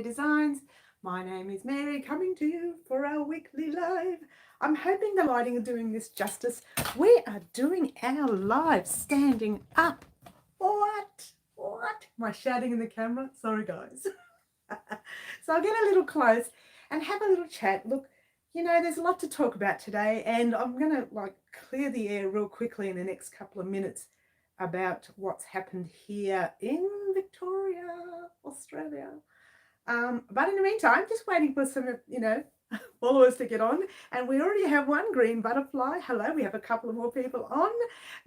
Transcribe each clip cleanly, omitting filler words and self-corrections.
Designs. My name is Mary, coming to you for our weekly live. I'm hoping the lighting is doing this justice. We are doing our live standing up. What? What? Am I shouting in the camera? Sorry, guys. So I'll get a little close and have a little chat. Look, there's a lot to talk about today, and I'm going to clear the air real quickly in the next couple of minutes about what's happened here in Victoria, Australia. But in the meantime, just waiting for some, followers to get on. And we already have one green butterfly. Hello, we have a couple of more people on.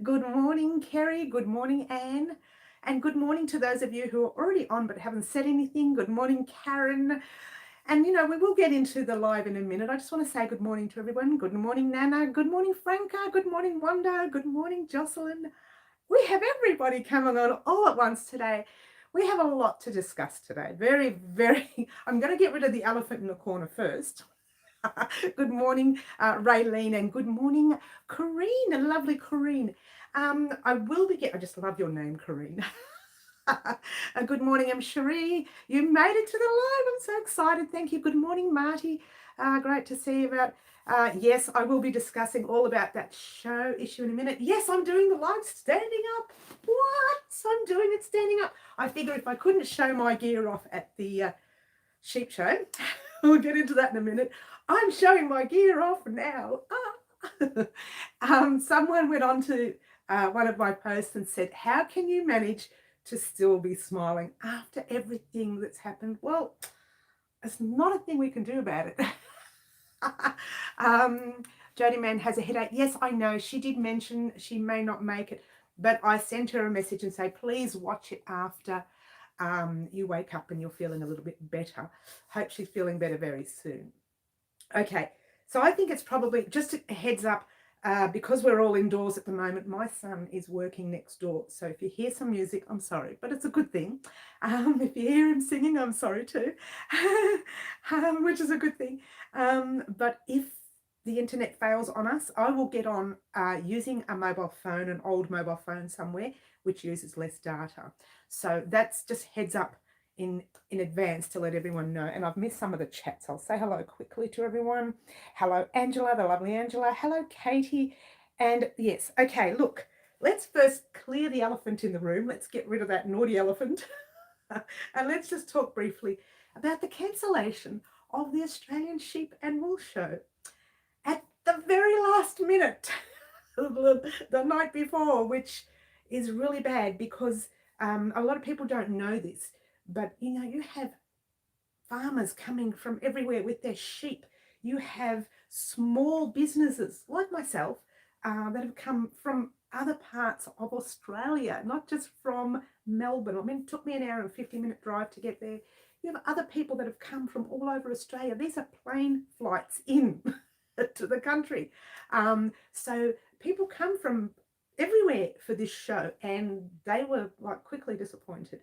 Good morning, Kerry. Good morning, Anne. And good morning to those of you who are already on but haven't said anything. Good morning, Karen. And, we will get into the live in a minute. I just want to say good morning to everyone. Good morning, Nana. Good morning, Franca. Good morning, Wanda. Good morning, Jocelyn. We have everybody coming on all at once today. We have a lot to discuss today. Very, very, I'm going to get rid of the elephant in the corner first. Good morning, Raylene, and good morning, Corrine, a lovely Corrine. I just love your name, Corrine. Good morning, I'm Cherie. You made it to the live. I'm so excited. Thank you. Good morning, Marty. Great to see you. Yes, I will be discussing all about that show issue in a minute. Yes, I'm doing the live standing up. What? I'm doing it standing up. I figure if I couldn't show my gear off at the sheep show, we'll get into that in a minute. I'm showing my gear off now. Someone went on to one of my posts and said, how can you manage to still be smiling after everything that's happened? Well, it's not a thing we can do about it. Jody Mann has a headache. Yes, I know. She did mention she may not make it, but I sent her a message and say, please watch it after you wake up and you're feeling a little bit better. Hope she's feeling better very soon. Okay, so I think it's probably just a heads up, because we're all indoors at the moment. My son is working next door, so if you hear some music, I'm sorry, but it's a good thing. If you hear him singing, I'm sorry too, which is a good thing. But if the internet fails on us, I will get on using a mobile phone, an old mobile phone somewhere, which uses less data. So that's just heads up in advance to let everyone know. And I've missed some of the chats. I'll say hello quickly to everyone. Hello, Angela, the lovely Angela. Hello, Katie. And yes, okay, look, let's first clear the elephant in the room. Let's get rid of that naughty elephant. And let's just talk briefly about the cancellation of the Australian Sheep and Wool Show at the very last minute, the night before, which is really bad because a lot of people don't know this. But, you have farmers coming from everywhere with their sheep. You have small businesses like myself that have come from other parts of Australia, not just from Melbourne. I mean, it took me an hour and 50-minute drive to get there. You have other people that have come from all over Australia. These are plane flights in to the country. So people come from everywhere for this show, and they were quickly disappointed.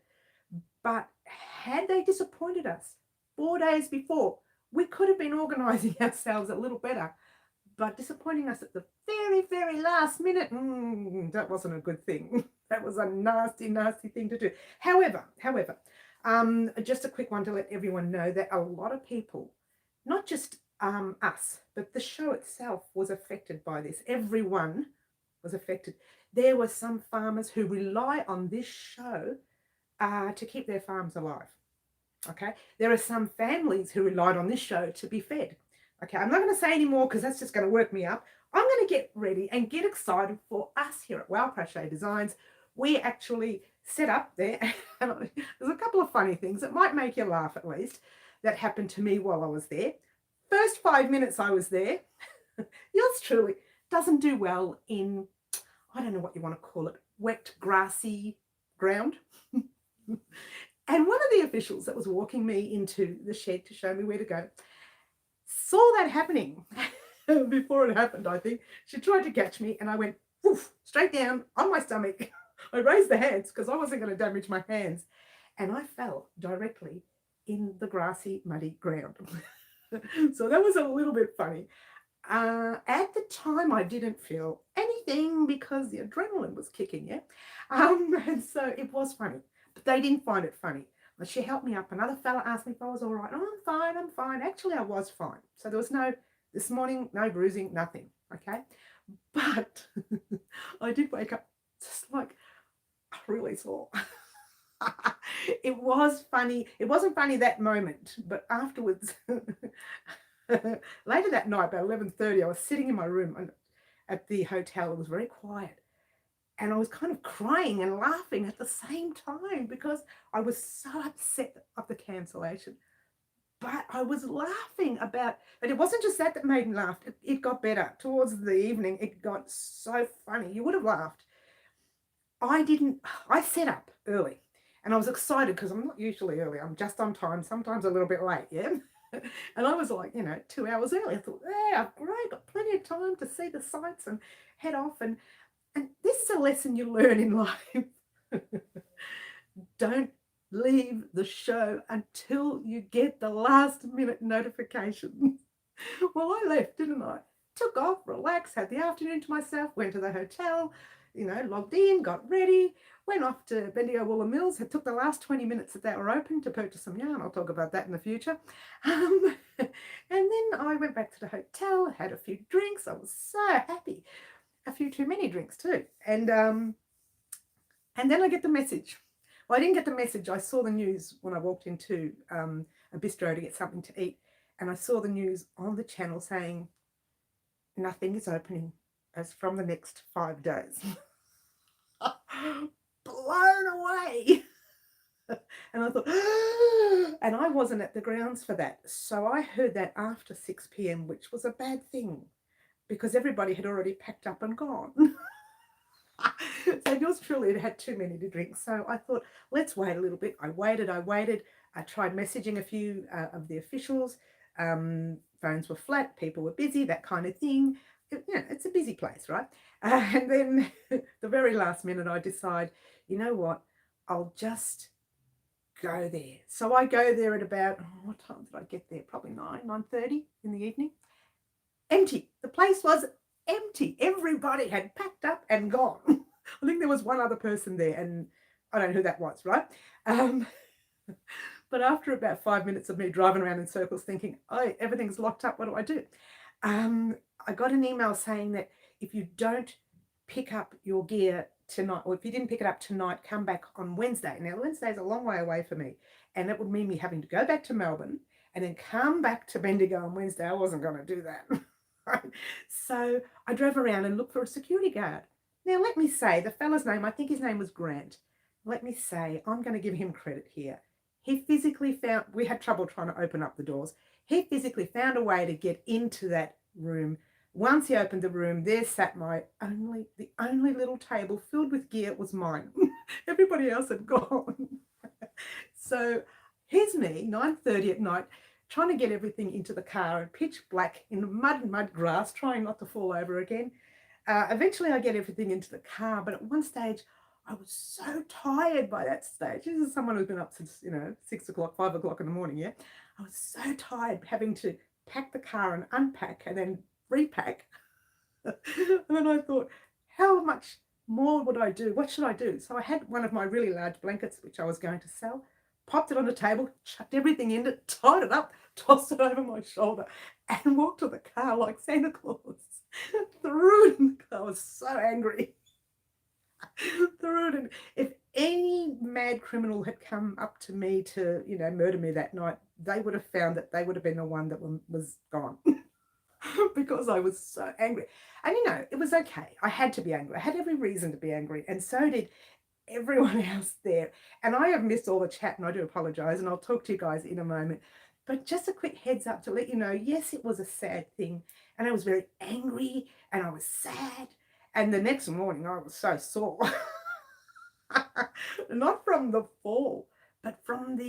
But had they disappointed us 4 days before, we could have been organising ourselves a little better. But disappointing us at the very, very last minute, that wasn't a good thing. That was a nasty, nasty thing to do. However, just a quick one to let everyone know that a lot of people, not just us, but the show itself was affected by this. Everyone was affected. There were some farmers who rely on this show to keep their farms alive. Okay, there are some families who relied on this show to be fed. Okay, I'm not going to say any more because that's just going to work me up. I'm going to get ready and get excited for us here at Wow Crochet Designs. We actually set up there. There's a couple of funny things that might make you laugh, at least, that happened to me while I was there. First 5 minutes I was there, yours truly doesn't do well in, I don't know what you want to call it, wet, grassy ground. And one of the officials that was walking me into the shed to show me where to go saw that happening before it happened, I think. She tried to catch me and I went poof, straight down on my stomach. I raised the hands because I wasn't going to damage my hands. And I fell directly in the grassy, muddy ground. So that was a little bit funny. At the time, I didn't feel anything because the adrenaline was kicking, yeah? And so it was funny. But they didn't find it funny. But she helped me up. Another fella asked me if I was all right. Oh, I'm fine, I'm fine. Actually, I was fine. So there was no, this morning, no bruising, nothing, okay? But I did wake up just like really sore. It was funny. It wasn't funny that moment, but afterwards, later that night, about 11:30, I was sitting in my room at the hotel. It was very quiet. And I was kind of crying and laughing at the same time because I was so upset of the cancellation. But I was laughing about, but it wasn't just that that made me laugh. It got better. Towards the evening, it got so funny. You would have laughed. I set up early and I was excited because I'm not usually early. I'm just on time, sometimes a little bit late, yeah? And I was like, 2 hours early. I thought, yeah, great, got plenty of time to see the sights and head off. And this is a lesson you learn in life. Don't leave the show until you get the last minute notification. Well, I left, didn't I? Took off, relaxed, had the afternoon to myself, went to the hotel, logged in, got ready, went off to Bendigo Woolen Mills, had took the last 20 minutes that they were open to purchase some yarn. I'll talk about that in the future. And then I went back to the hotel, had a few drinks. I was so happy. A few too many drinks too. And then I get the message. Well, I didn't get the message. I saw the news when I walked into a bistro to get something to eat. And I saw the news on the channel saying, nothing is opening as from the next 5 days. Blown away. And I thought, and I wasn't at the grounds for that. So I heard that after 6 p.m, which was a bad thing because everybody had already packed up and gone. So yours truly had had too many to drink. So I thought, let's wait a little bit. I waited. I tried messaging a few of the officials. Phones were flat. People were busy, that kind of thing. It's a busy place, right? And then the very last minute, I decide, you know what? I'll just go there. So I go there at about, what time did I get there? Probably 9:30 in the evening. Empty. The place was empty. Everybody had packed up and gone. I think there was one other person there, and I don't know who that was, right? But after about 5 minutes of me driving around in circles thinking, oh, everything's locked up, what do I do? I got an email saying that if you don't pick up your gear tonight, or if you didn't pick it up tonight, come back on Wednesday. Now, Wednesday's a long way away for me, and that would mean me having to go back to Melbourne and then come back to Bendigo on Wednesday. I wasn't going to do that. Right? So I drove around and looked for a security guard. Now, let me say, the fella's name, I think his name was Grant. Let me say, I'm going to give him credit here. He physically found, we had trouble trying to open up the doors. He physically found a way to get into that room. Once he opened the room, there sat the only little table filled with gear was mine. Everybody else had gone. So here's me, 9:30 at night, trying to get everything into the car in pitch black in the mud grass, trying not to fall over again. Eventually I get everything into the car, but at one stage I was so tired by that stage. This is someone who's been up since, 6 o'clock, 5 o'clock in the morning, yeah? I was so tired having to pack the car and unpack and then repack. And then I thought, how much more would I do? What should I do? So I had one of my really large blankets, which I was going to sell, popped it on the table, chucked everything in it, tied it up, tossed it over my shoulder, and walked to the car like Santa Claus. Threw it in the car. I was so angry. Threw it in. If any mad criminal had come up to me to, murder me that night, they would have found that they would have been the one that was gone. Because I was so angry. And it was okay. I had to be angry. I had every reason to be angry. And so did everyone else there. And I have missed all the chat, and I do apologize, and I'll talk to you guys in a moment. But just a quick heads up to let you know, yes, it was a sad thing. And I was very angry and I was sad. And the next morning I was so sore. Not from the fall, but from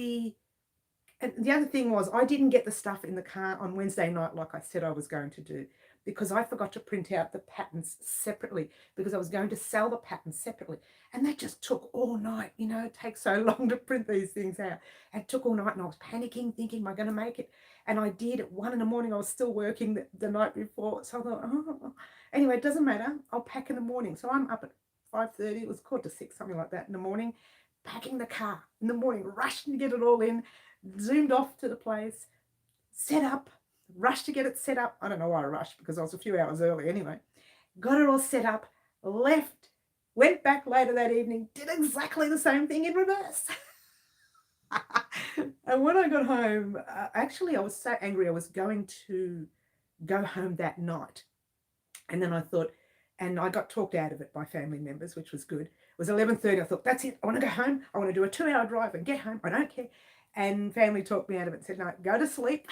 and the other thing was I didn't get the stuff in the car on Wednesday night like I said I was going to do, because I forgot to print out the patterns separately, because I was going to sell the patterns separately. And that just took all night. It takes so long to print these things out. It took all night, and I was panicking, thinking, am I going to make it? And I did. At 1 a.m, I was still working the night before. So I thought, anyway, it doesn't matter. I'll pack in the morning. So I'm up at 5:30. It was 5:45, something like that in the morning. packing the car in the morning, rushed to get it all in, zoomed off to the place, set up, rushed to get it set up. I don't know why I rushed because I was a few hours early anyway. Got it all set up, left, went back later that evening, did exactly the same thing in reverse. And when I got home, actually, I was so angry. I was going to go home that night. And then I thought, and I got talked out of it by family members, which was good. It was 11:30. I thought, that's it. I want to go home. I want to do a 2-hour drive and get home. I don't care. And family talked me out of it and said, no, go to sleep.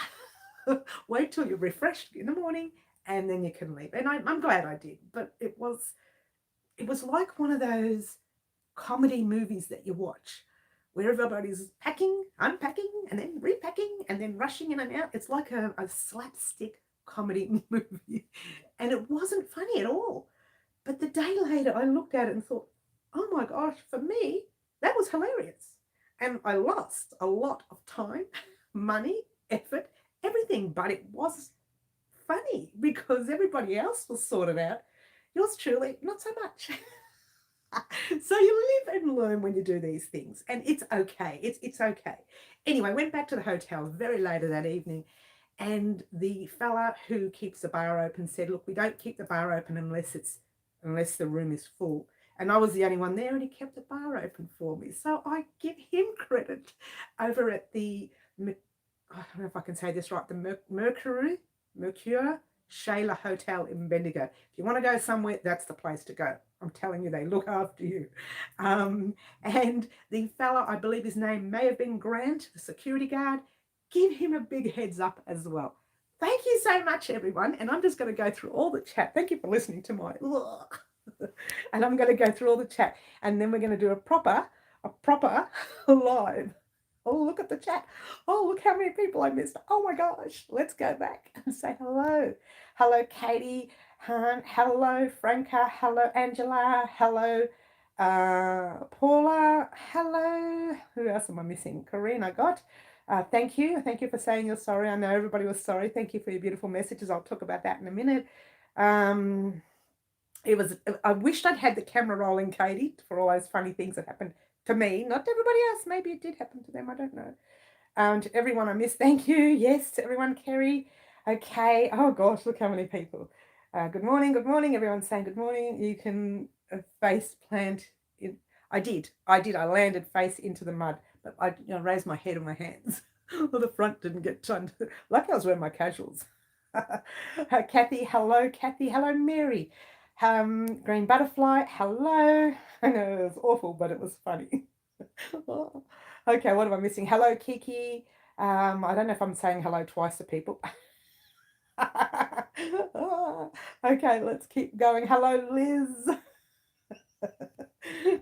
Wait till you're refreshed in the morning and then you can leave. And I'm glad I did. But it was like one of those comedy movies that you watch where everybody's packing, unpacking, and then repacking, and then rushing in and out. It's like a slapstick comedy movie. And it wasn't funny at all. But the day later, I looked at it and thought, oh my gosh, for me, that was hilarious. And I lost a lot of time, money, effort, everything. But it was funny because everybody else was sorted out. Yours truly, not so much. So you live and learn when you do these things, and it's okay. It's okay. Anyway, went back to the hotel very later that evening, and the fella who keeps the bar open said, look, we don't keep the bar open unless the room is full. And I was the only one there, and he kept the bar open for me. So I give him credit over at the, I don't know if I can say this right, the Mercure Shayla Hotel in Bendigo. If you want to go somewhere, that's the place to go. I'm telling you, they look after you. And the fella, I believe his name may have been Grant, the security guard, give him a big heads up as well. Thank you so much, everyone. And I'm just going to go through all the chat. Thank you for listening to my... And I'm going to go through all the chat. And then we're going to do a proper live. Oh, look at the chat. Oh, look how many people I missed. Oh, my gosh. Let's go back and say hello. Hello, Katie. Hello, Franca. Hello, Angela. Hello, Paula. Hello. Who else am I missing? Corinne, I got. Thank you. Thank you for saying you're sorry. I know everybody was sorry. Thank you for your beautiful messages. I'll talk about that in a minute. I wished I'd had the camera rolling, Katie, for all those funny things that happened to me, not to everybody else. Maybe it did happen to them. I don't know. To everyone I missed, thank you. Yes, to everyone, Kerry. Okay. Oh, gosh, look how many people. Good morning. Good morning. Everyone's saying good morning. You can face plant. I did. I landed face into the mud, but I raised my head and my hands. Well, the front didn't get turned. Lucky I was wearing my casuals. Kathy, hello. Kathy, hello. Mary. Green butterfly, hello. I know it was awful, but it was funny. Okay, what am I missing? Hello, Kiki. I don't know if I'm saying hello twice to people. Okay, let's keep going. Hello, Liz.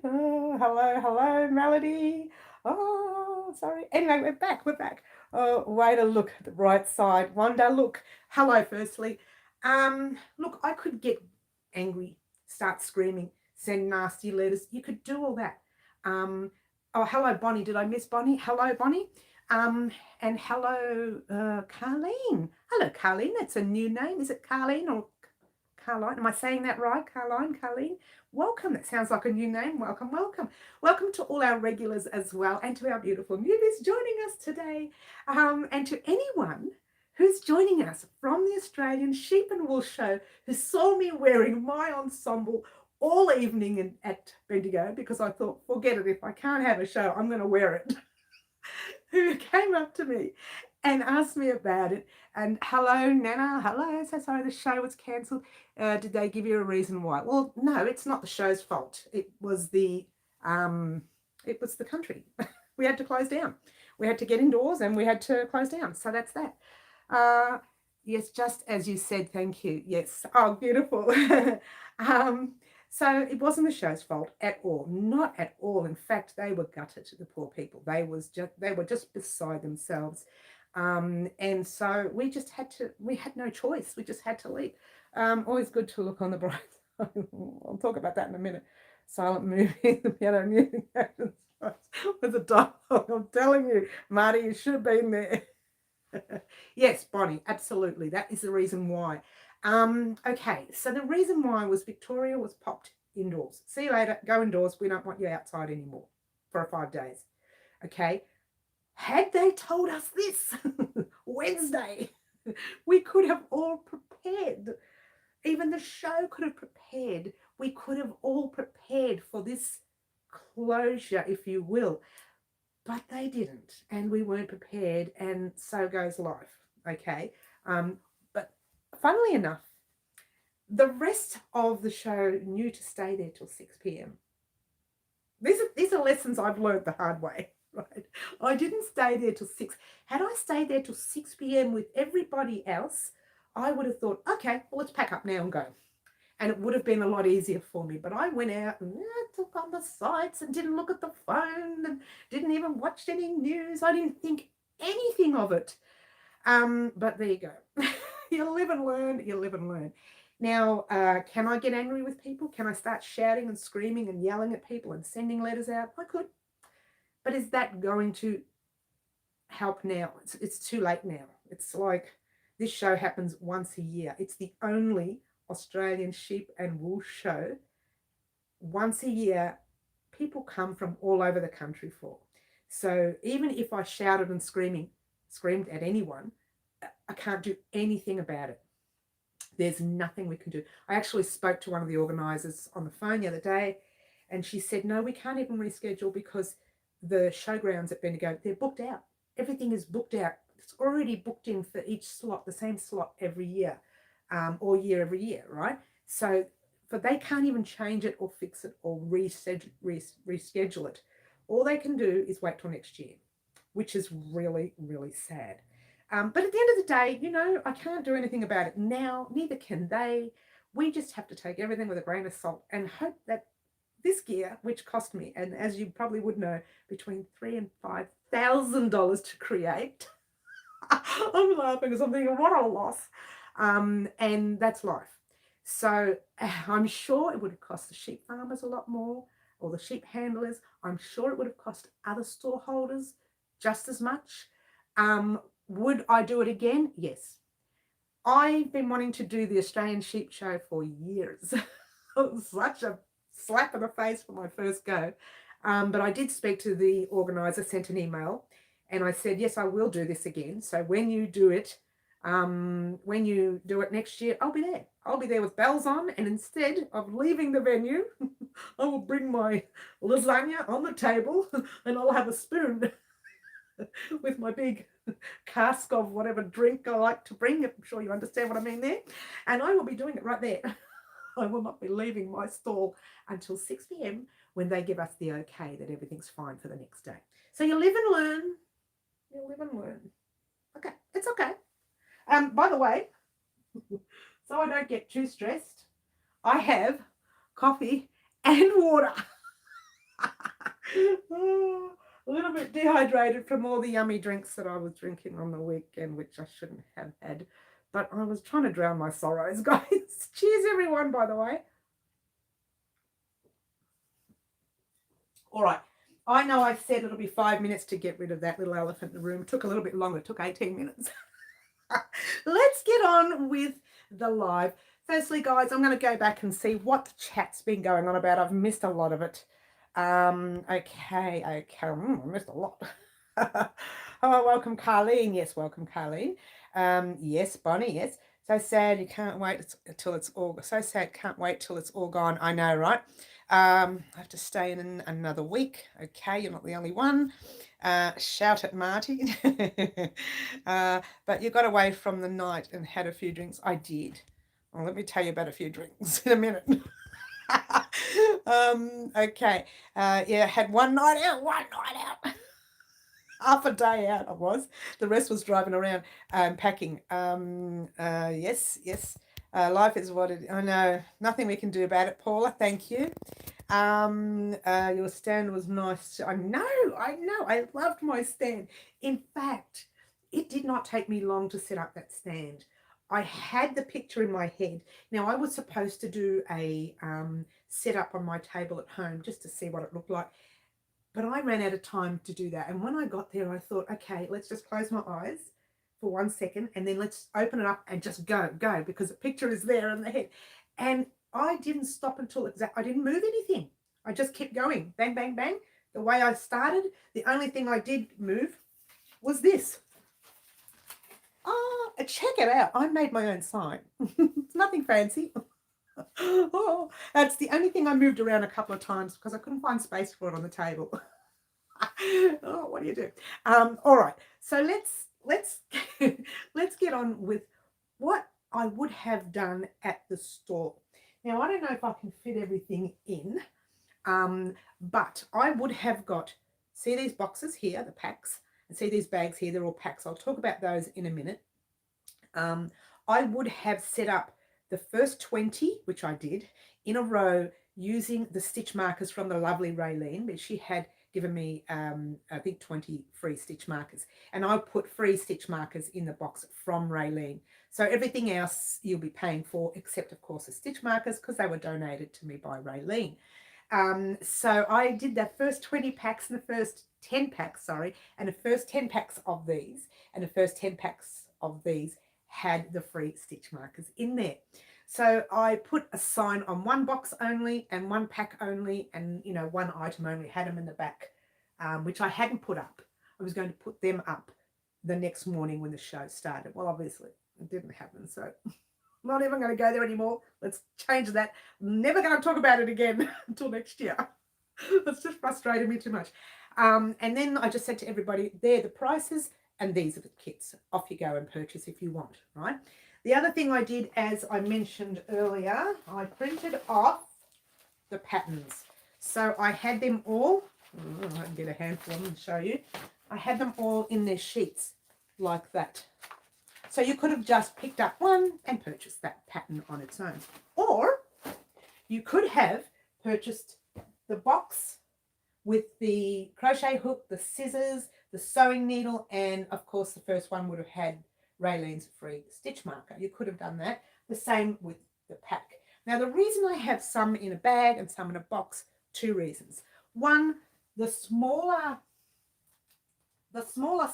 Hello, Melody. Oh, sorry. Anyway, we're back. Oh, way to look at the right side. Wanda, look. Hello, firstly. Look, I could get angry, start screaming, send nasty letters. You could do all that. Oh, hello, Bonnie. Did I miss Bonnie? Hello, Bonnie. And hello, Carlene. Hello, Carlene. That's a new name. Is it Carlene or Carline? Am I saying that right? Carlene? Welcome. That sounds like a new name. Welcome. Welcome to all our regulars as well, and to our beautiful newbies joining us today. And to anyone who's joining us from the Australian Sheep and Wool Show, who saw me wearing my ensemble all evening at Bendigo, because I thought, forget it, if I can't have a show, I'm going to wear it. Who came up to me and asked me about it. And hello, Nana. Hello. So sorry the show was cancelled. Did they give you a reason why? Well, no, it's not the show's fault. It was the country. We had to close down. We had to get indoors and we had to close down. So that's that. Yes, just as you said, thank you. Yes. Oh, beautiful. So it wasn't the show's fault at all. Not at all. In fact, they were gutted, the poor people. They were just beside themselves. And so we had no choice. We just had to leave. Always good to look on the bright side. I'll talk about that in a minute. Silent movie, the piano music with the dialogue. I'm telling you, Marty, you should have been there. Yes, Bonnie, absolutely. That is the reason why. Okay, so the reason why was Victoria was popped indoors. See you later, go indoors. We don't want you outside anymore. for 5 days. Okay. Had they told us this Wednesday, we could have all prepared. Even the show could have prepared. We could have all prepared for this closure, if you will. But they didn't, and we weren't prepared, and so goes life. Okay. But funnily enough, the rest of the show knew to stay there till 6 p.m. These are lessons I've learned the hard way, right? I didn't stay there till 6. Had I stayed there till 6 p.m. with everybody else, I would have thought, okay, well, let's pack up now and go. And it would have been a lot easier for me. But I went out and took on the sights and didn't look at the phone and didn't even watch any news. I didn't think anything of it. But there you go. You live and learn, you live and learn. Now, can I get angry with people? Can I start shouting and screaming and yelling at people and sending letters out? I could. But is that going to help now? It's too late now. It's like this show happens once a year. It's the only Australian sheep and wool show once a year people come from all over the country for. So even if I shouted and screamed at anyone, I can't do anything about it. There's nothing we can do. I actually spoke to one of the organisers on the phone the other day, and she said, no, we can't even reschedule because the showgrounds at Bendigo, they're booked out. Everything is booked out. It's already booked in for each slot, the same slot every year, or year every year, right? So but they can't even change it or fix it or reschedule it. All they can do is wait till next year, which is really, really sad. But at the end of the day, you know, I can't do anything about it now. Neither can they. We just have to take everything with a grain of salt and hope that this gear, which cost me, and as you probably would know, between $3,000 and $5,000 to create. I'm laughing because I'm thinking, what a loss. And that's life. So I'm sure it would have cost the sheep farmers a lot more, or the sheep handlers. I'm sure it would have cost other store holders just as much. Would I do it again? Yes. I've been wanting to do the Australian Sheep Show for years. It was such a slap in the face for my first go. But I did speak to the organiser, sent an email, and I said, yes, I will do this again. So when you do it next year, I'll be there. I'll be there with bells on, and instead of leaving the venue, I will bring my lasagna on the table and I'll have a spoon with my big cask of whatever drink I like to bring. I'm sure you understand what I mean there. And I will be doing it right there. I will not be leaving my stall until 6 p.m. when they give us the okay that everything's fine for the next day. So you live and learn. You live and learn. Okay, it's okay. By the way, so I don't get too stressed, I have coffee and water. Oh, a little bit dehydrated from all the yummy drinks that I was drinking on the weekend, which I shouldn't have had. But I was trying to drown my sorrows, guys. Cheers, everyone, by the way. All right. I know I said it'll be 5 minutes to get rid of that little elephant in the room. It took a little bit longer. It took 18 minutes. Let's get on with the live. Firstly, guys, I'm going to go back and see what the chat's been going on about. I've missed a lot of it. Okay. I missed a lot. Oh, welcome, Carlene. Yes, welcome, Carlene. Yes, Bonnie, yes. So sad, you can't wait till it's all, so sad, can't wait till it's all gone. I know, right? I have to stay in another week. Okay, you're not the only one. Shout at Marty. But you got away from the night and had a few drinks. I did. Well, let me tell you about a few drinks in a minute. Okay. Yeah, had one night out. Half a day out I was. The rest was driving around packing. Yes. Life is what it, I know. Nothing we can do about it, Paula. Thank you. Your stand was nice. I know. I loved my stand. In fact, it did not take me long to set up that stand. I had the picture in my head. Now, I was supposed to do a setup on my table at home just to see what it looked like. But I ran out of time to do that. And when I got there, I thought, okay, let's just close my eyes for 1 second and then let's open it up and just go, because the picture is there in the head. And I didn't stop until I didn't move anything. I just kept going, bang, bang, bang, the way I started, the only thing I did move was this. Check it out. I made my own sign. It's nothing fancy. Oh, that's the only thing I moved around a couple of times because I couldn't find space for it on the table. Oh, what do you do? All right. So let's let's get on with what I would have done at the store. Now I don't know if I can fit everything in, but I would have got, see these boxes here, the packs, and see these bags here, they're all packs. I'll talk about those in a minute. I would have set up the first 20, which I did, in a row using the stitch markers from the lovely Raylene, but she had given me, I think, 20 free stitch markers. And I put free stitch markers in the box from Raylene. So everything else you'll be paying for, except, of course, the stitch markers, because they were donated to me by Raylene. So I did the first 20 packs and the first 10 packs, sorry, and the first 10 packs of these, and the first 10 packs of these had the free stitch markers in there. So I put a sign on one box only and one pack only, and you know, one item only, had them in the back, which I hadn't put up. I was going to put them up the next morning when the show started. Well, obviously it didn't happen, so I'm not even going to go there anymore. Let's change that. Never going to talk about it again until next year. It's just frustrated me too much. And then I just said to everybody, they're the prices and these are the kits. Off you go and purchase if you want, right? The other thing I did, as I mentioned earlier, I printed off the patterns. So I had them all, I can get a handful of them and show you. I had them all in their sheets like that. So you could have just picked up one and purchased that pattern on its own. Or you could have purchased the box with the crochet hook, the scissors, the sewing needle, and of course the first one would have had Raylene's free stitch marker. You could have done that. The same with the pack. Now the reason I have some in a bag and some in a box, two reasons. One, the smaller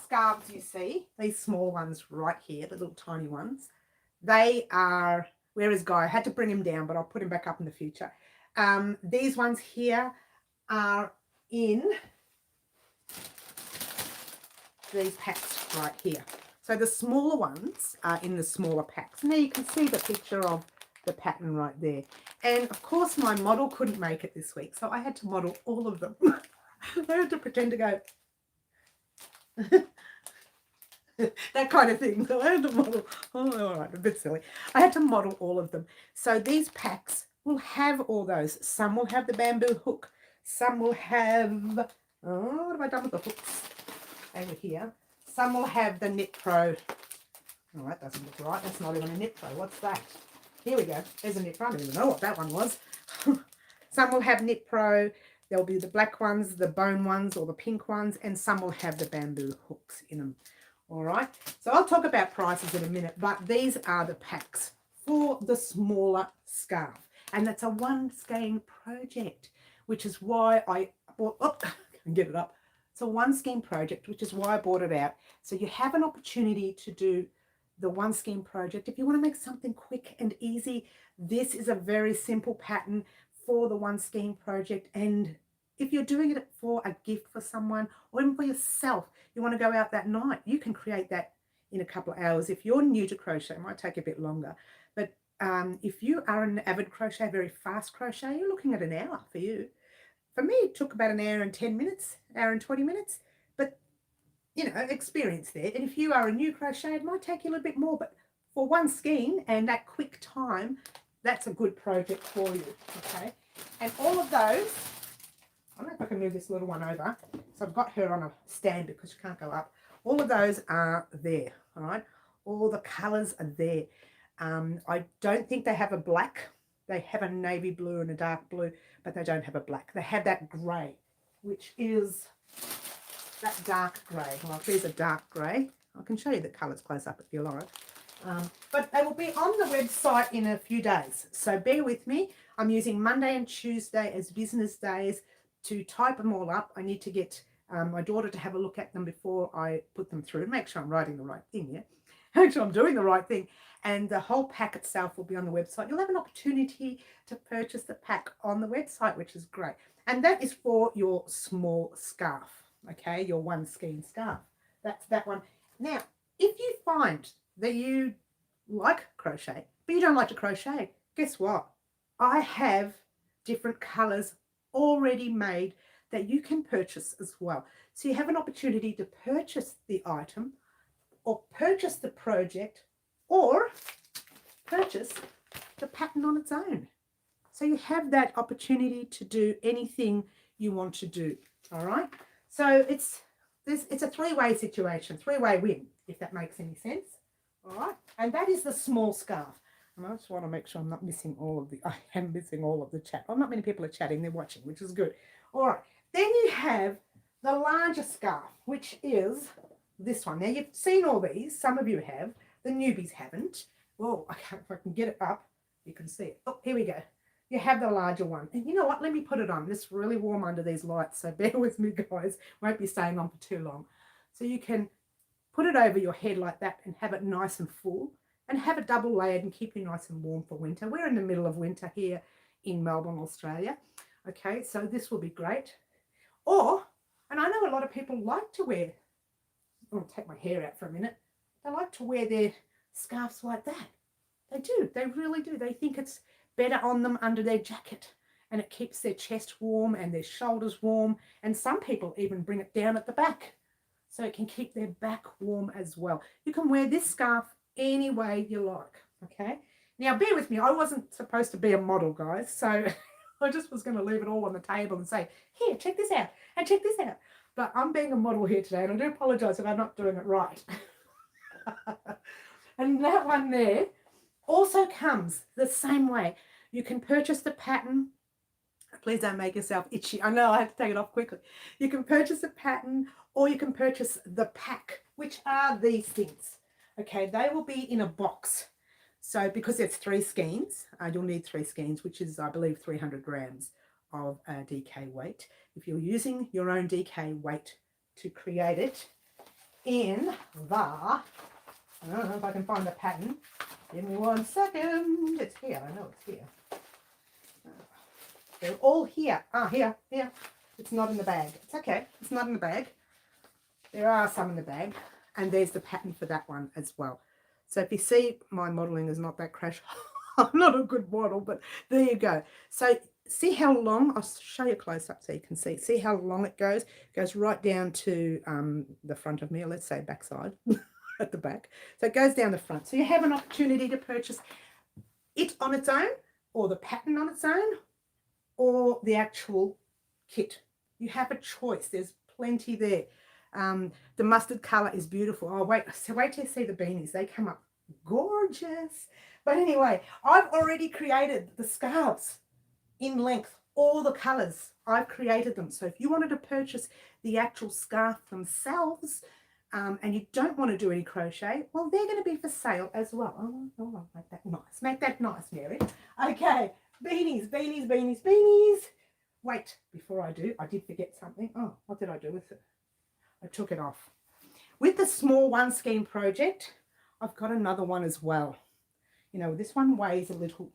scarves you see, these small ones right here, the little tiny ones, they are, where is Guy? I had to bring him down, but I'll put him back up in the future. These ones here are in these packs right here. So the smaller ones are in the smaller packs. Now you can see the picture of the pattern right there. And of course my model couldn't make it this week, so I had to model all of them. I had to pretend to go that kind of thing. So I had to model, oh, all right, a bit silly. I had to model all of them. So these packs will have all those. Some will have the bamboo hook. Some will have, oh, what have I done with the hooks over here? Some will have the Knit Pro. Oh, that doesn't look right. That's not even a Knit Pro. What's that? Here we go. There's a Knit Pro. I don't even know what that one was. Some will have Knit Pro. There'll be the black ones, the bone ones, or the pink ones, and some will have the bamboo hooks in them. All right. So I'll talk about prices in a minute, but these are the packs for the smaller scarf. And that's a one skein project, which is why I bought, oh, I can get it up. It's a one skein project, which is why I bought it out. So you have an opportunity to do the one skein project. If you want to make something quick and easy, this is a very simple pattern for the one skein project. And if you're doing it for a gift for someone or even for yourself, you want to go out that night, you can create that in a couple of hours. If you're new to crochet, it might take a bit longer. But if you are an avid crochet, very fast crochet, you're looking at an hour for you. For me, it took about an hour and 10 minutes, hour and 20 minutes, but, you know, experience there. And if you are a new crochet, it might take you a little bit more, but for one skein and that quick time, that's a good project for you, okay? And all of those, I don't know if I can move this little one over. So I've got her on a stand because she can't go up. All of those are there, all right? All the colours are there. I don't think they have a black. They have a navy blue and a dark blue, but they don't have a black. They have that grey, which is that dark grey. Well, there's a dark grey. I can show you the colours close up if you like. But they will be on the website in a few days. So bear with me. I'm using Monday and Tuesday as business days to type them all up. I need to get my daughter to have a look at them before I put them through. Make sure I'm writing the right thing, yeah? Make sure I'm doing the right thing. And the whole pack itself will be on the website. You'll have an opportunity to purchase the pack on the website, which is great. And that is for your small scarf, okay, your one skein scarf. That's that one. Now, if you find that you like crochet, but you don't like to crochet, guess what? I have different colors already made that you can purchase as well. So you have an opportunity to purchase the item or purchase the project or purchase the pattern on its own. So you have that opportunity to do anything you want to do. All right. So it's a three-way situation, three-way win, if that makes any sense. All right. And that is the small scarf. And I just want to make sure I'm not missing all of the, I am missing all of the chat. Well, not many people are chatting, they're watching, which is good. All right. Then you have the larger scarf, which is this one. Now, you've seen all these. Some of you have. The newbies haven't. Oh, if I can get it up, you can see it. Oh, here we go. You have the larger one. And you know what? Let me put it on. It's really warm under these lights, so bear with me, guys. Won't be staying on for too long. So you can put it over your head like that and have it nice and full and have it double layered and keep you nice and warm for winter. We're in the middle of winter here in Melbourne, Australia. Okay, so this will be great. Or, and I know a lot of people like to wear, I'll take my hair out for a minute. They like to wear their scarves like that. They do. They really do. They think it's better on them under their jacket and it keeps their chest warm and their shoulders warm, and some people even bring it down at the back so it can keep their back warm as well. You can wear this scarf any way you like. Okay, now bear with me, I wasn't supposed to be a model, guys, so I just was going to leave it all on the table and say, here, check this out and check this out, but I'm being a model here today and I do apologize if I'm not doing it right. And that one there also comes the same way. You can purchase the pattern. Please don't make yourself itchy. I know I have to take it off quickly. You can purchase a pattern or you can purchase the pack, which are these things. Okay, they will be in a box. So because it's 3 skeins, you'll need 3 skeins, which is, I believe, 300 grams of DK weight. If you're using your own DK weight to create it in the, I don't know if I can find the pattern. Give me 1 second. It's here. I know it's here. They're all here. Here. It's not in the bag. It's okay. It's not in the bag. There are some in the bag. And there's the pattern for that one as well. So if you see, my modelling is not that crash. I'm not a good model, but there you go. So see how long, I'll show you close up so you can see. See how long it goes? It goes right down to the front of me, or let's say backside. At the back. So it goes down the front. So you have an opportunity to purchase it on its own, or the pattern on its own, or the actual kit. You have a choice. There's plenty there. The mustard colour is beautiful. Oh, wait till you see the beanies. They come up gorgeous. But anyway, I've already created the scarves in length, all the colours. I've created them. So if you wanted to purchase the actual scarf themselves, and you don't want to do any crochet, well, they're going to be for sale as well. Oh, make that nice. Make that nice, Mary. Okay, beanies. Wait, before I do, I did forget something. Oh, what did I do with it? I took it off. With the small 1 skein project, I've got another one as well. You know, this one weighs a little,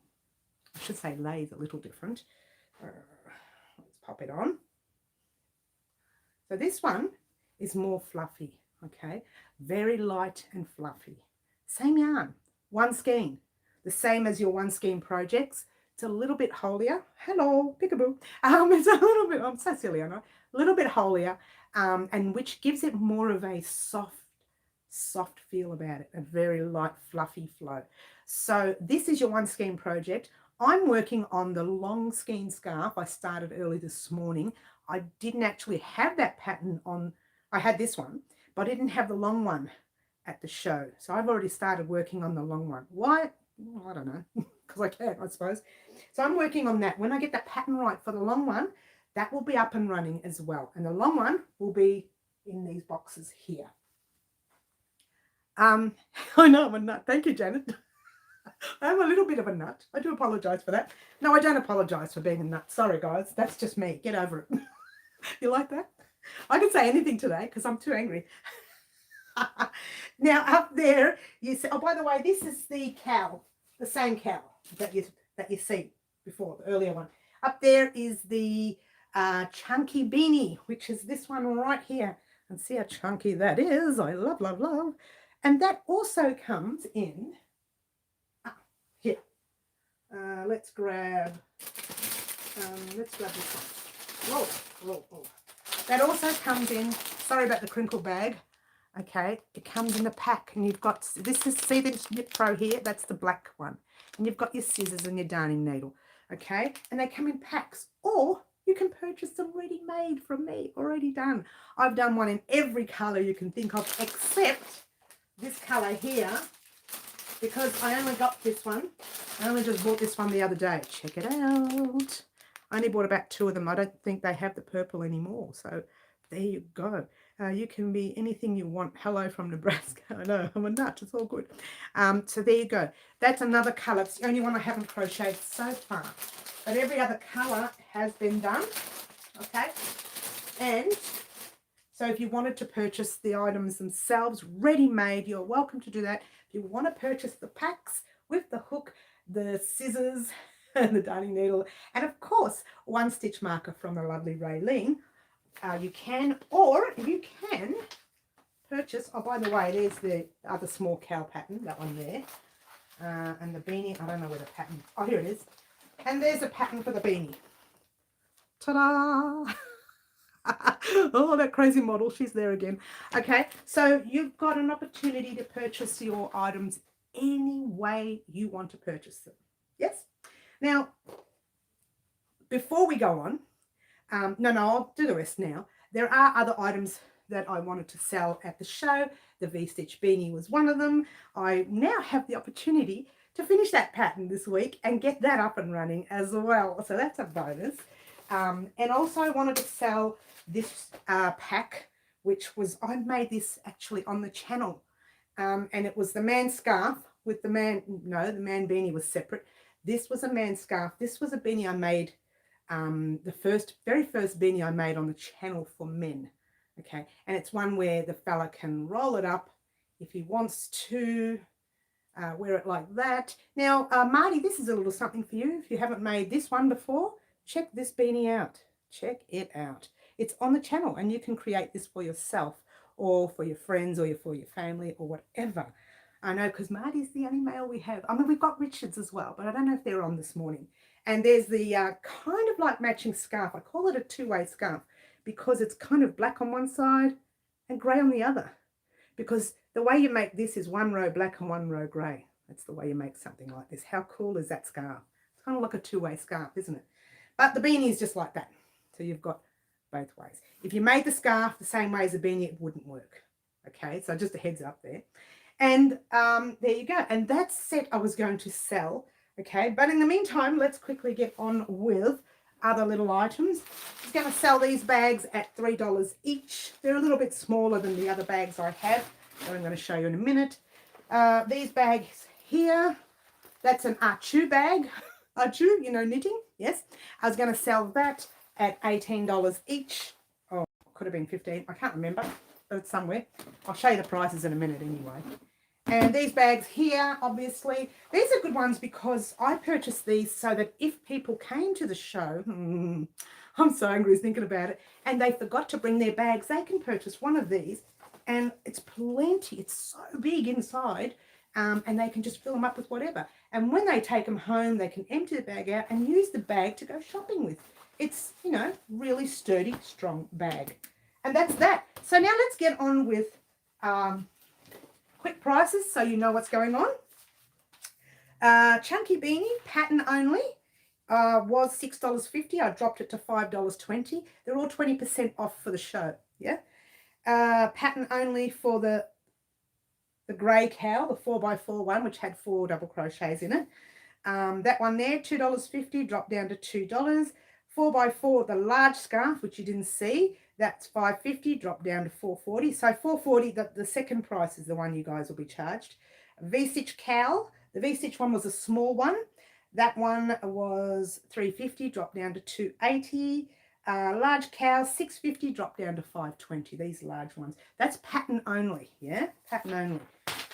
I should say lays a little different. Let's pop it on. So this one is more fluffy. Okay, very light and fluffy. Same yarn, 1 skein, the same as your 1 skein projects. It's a little bit holier. Hello, peekaboo. It's a little bit, I'm so silly, I know. A little bit holier, and which gives it more of a soft feel about it, a very light, fluffy flow. So this is your 1 skein project. I'm working on the long skein scarf. I started early this morning. I didn't actually have that pattern on, I had this one, but I didn't have the long one at the show. So I've already started working on the long one. Why? Well, I don't know, because I can, I suppose. So I'm working on that. When I get that pattern right for the long one, that will be up and running as well. And the long one will be in these boxes here. I know I'm a nut. Thank you, Janet. I'm a little bit of a nut. I do apologise for that. No, I don't apologise for being a nut. Sorry, guys. That's just me. Get over it. You like that? I can say anything today because I'm too angry. Now up there, you see, oh, by the way, this is the cowl, the same cowl that you see before, the earlier one. Up there is the Chunky Beanie, which is this one right here. And see how chunky that is. I love, love, love. And that also comes in, here. Let's grab this one. Whoa, whoa, whoa. That also comes in, sorry about the crinkle bag. Okay, it comes in a pack, and you've got, this is, see this Knit Pro here? That's the black one. And you've got your scissors and your darning needle. Okay, and they come in packs, or you can purchase them ready-made from me, already done. I've done one in every colour you can think of, except this colour here, because I only got this one. I only just bought this one the other day. Check it out. I only bought about 2 of them. I don't think they have the purple anymore. So there you go. You can be anything you want. Hello from Nebraska. I know, I'm a nut. It's all good. So there you go. That's another colour. It's the only one I haven't crocheted so far. But every other colour has been done. Okay. And so if you wanted to purchase the items themselves ready-made, you're welcome to do that. If you want to purchase the packs with the hook, the scissors, and the darning needle, and of course, 1 stitch marker from the lovely Raylene, you can, or you can purchase, oh, by the way, there's the other small cow pattern, that one there, and the beanie, I don't know where the pattern, oh, here it is, and there's a pattern for the beanie. Ta-da! Oh, that crazy model, she's there again. Okay, so you've got an opportunity to purchase your items any way you want to purchase them. Yes? Now, before we go on, no, I'll do the rest now. There are other items that I wanted to sell at the show. The V-Stitch Beanie was one of them. I now have the opportunity to finish that pattern this week and get that up and running as well. So that's a bonus. And also I wanted to sell this pack, which was, I made this actually on the channel. And it was the man scarf with the man, no, the man beanie was separate. This was a man scarf. This was a beanie I made, the very first beanie I made on the channel for men. Okay, and it's one where the fella can roll it up if he wants to, wear it like that. Now, Marty, this is a little something for you. If you haven't made this one before, check this beanie out. Check it out. It's on the channel, and you can create this for yourself or for your friends or for your family or whatever. I know, because Marty's the only male we have. I mean, we've got Richards as well, but I don't know if they're on this morning. And there's the kind of like matching scarf. I call it a two-way scarf because it's kind of black on one side and grey on the other. Because the way you make this is 1 row black and 1 row grey. That's the way you make something like this. How cool is that scarf? It's kind of like a two-way scarf, isn't it? But the beanie is just like that. So you've got both ways. If you made the scarf the same way as a beanie, it wouldn't work. Okay, so just a heads up there. And there you go. And that set I was going to sell. Okay, but in the meantime, let's quickly get on with other little items. I was going to sell these bags at $3 each. They're a little bit smaller than the other bags I have, that I'm going to show you in a minute. These bags here, that's an Archu bag. Archu, you know, knitting, yes. I was going to sell that at $18 each. Oh, could have been 15. I can't remember, but it's somewhere. I'll show you the prices in a minute anyway. And these bags here, obviously, these are good ones because I purchased these so that if people came to the show, I'm so angry thinking about it, and they forgot to bring their bags, they can purchase one of these, and it's plenty. It's so big inside, and they can just fill them up with whatever. And when they take them home, they can empty the bag out and use the bag to go shopping with. It's, you know, really sturdy, strong bag. And that's that. So now let's get on with quick prices so you know what's going on. Chunky Beanie, pattern only, was $6.50. I dropped it to $5.20. They're all 20% off for the show, yeah? Pattern only for the grey cow, the 4x4 one, which had 4 double crochets in it. That one there, $2.50, dropped down to $2. 4x4, the large scarf, which you didn't see, that's $5.50, dropped down to $4.40. So $4.40, the second price is the one you guys will be charged. V-Stitch cowl, the V-Stitch one was a small one. That one was $3.50, dropped down to $2.80. Large cow, $6.50, dropped down to $5.20. These large ones. That's pattern only, yeah? Pattern only.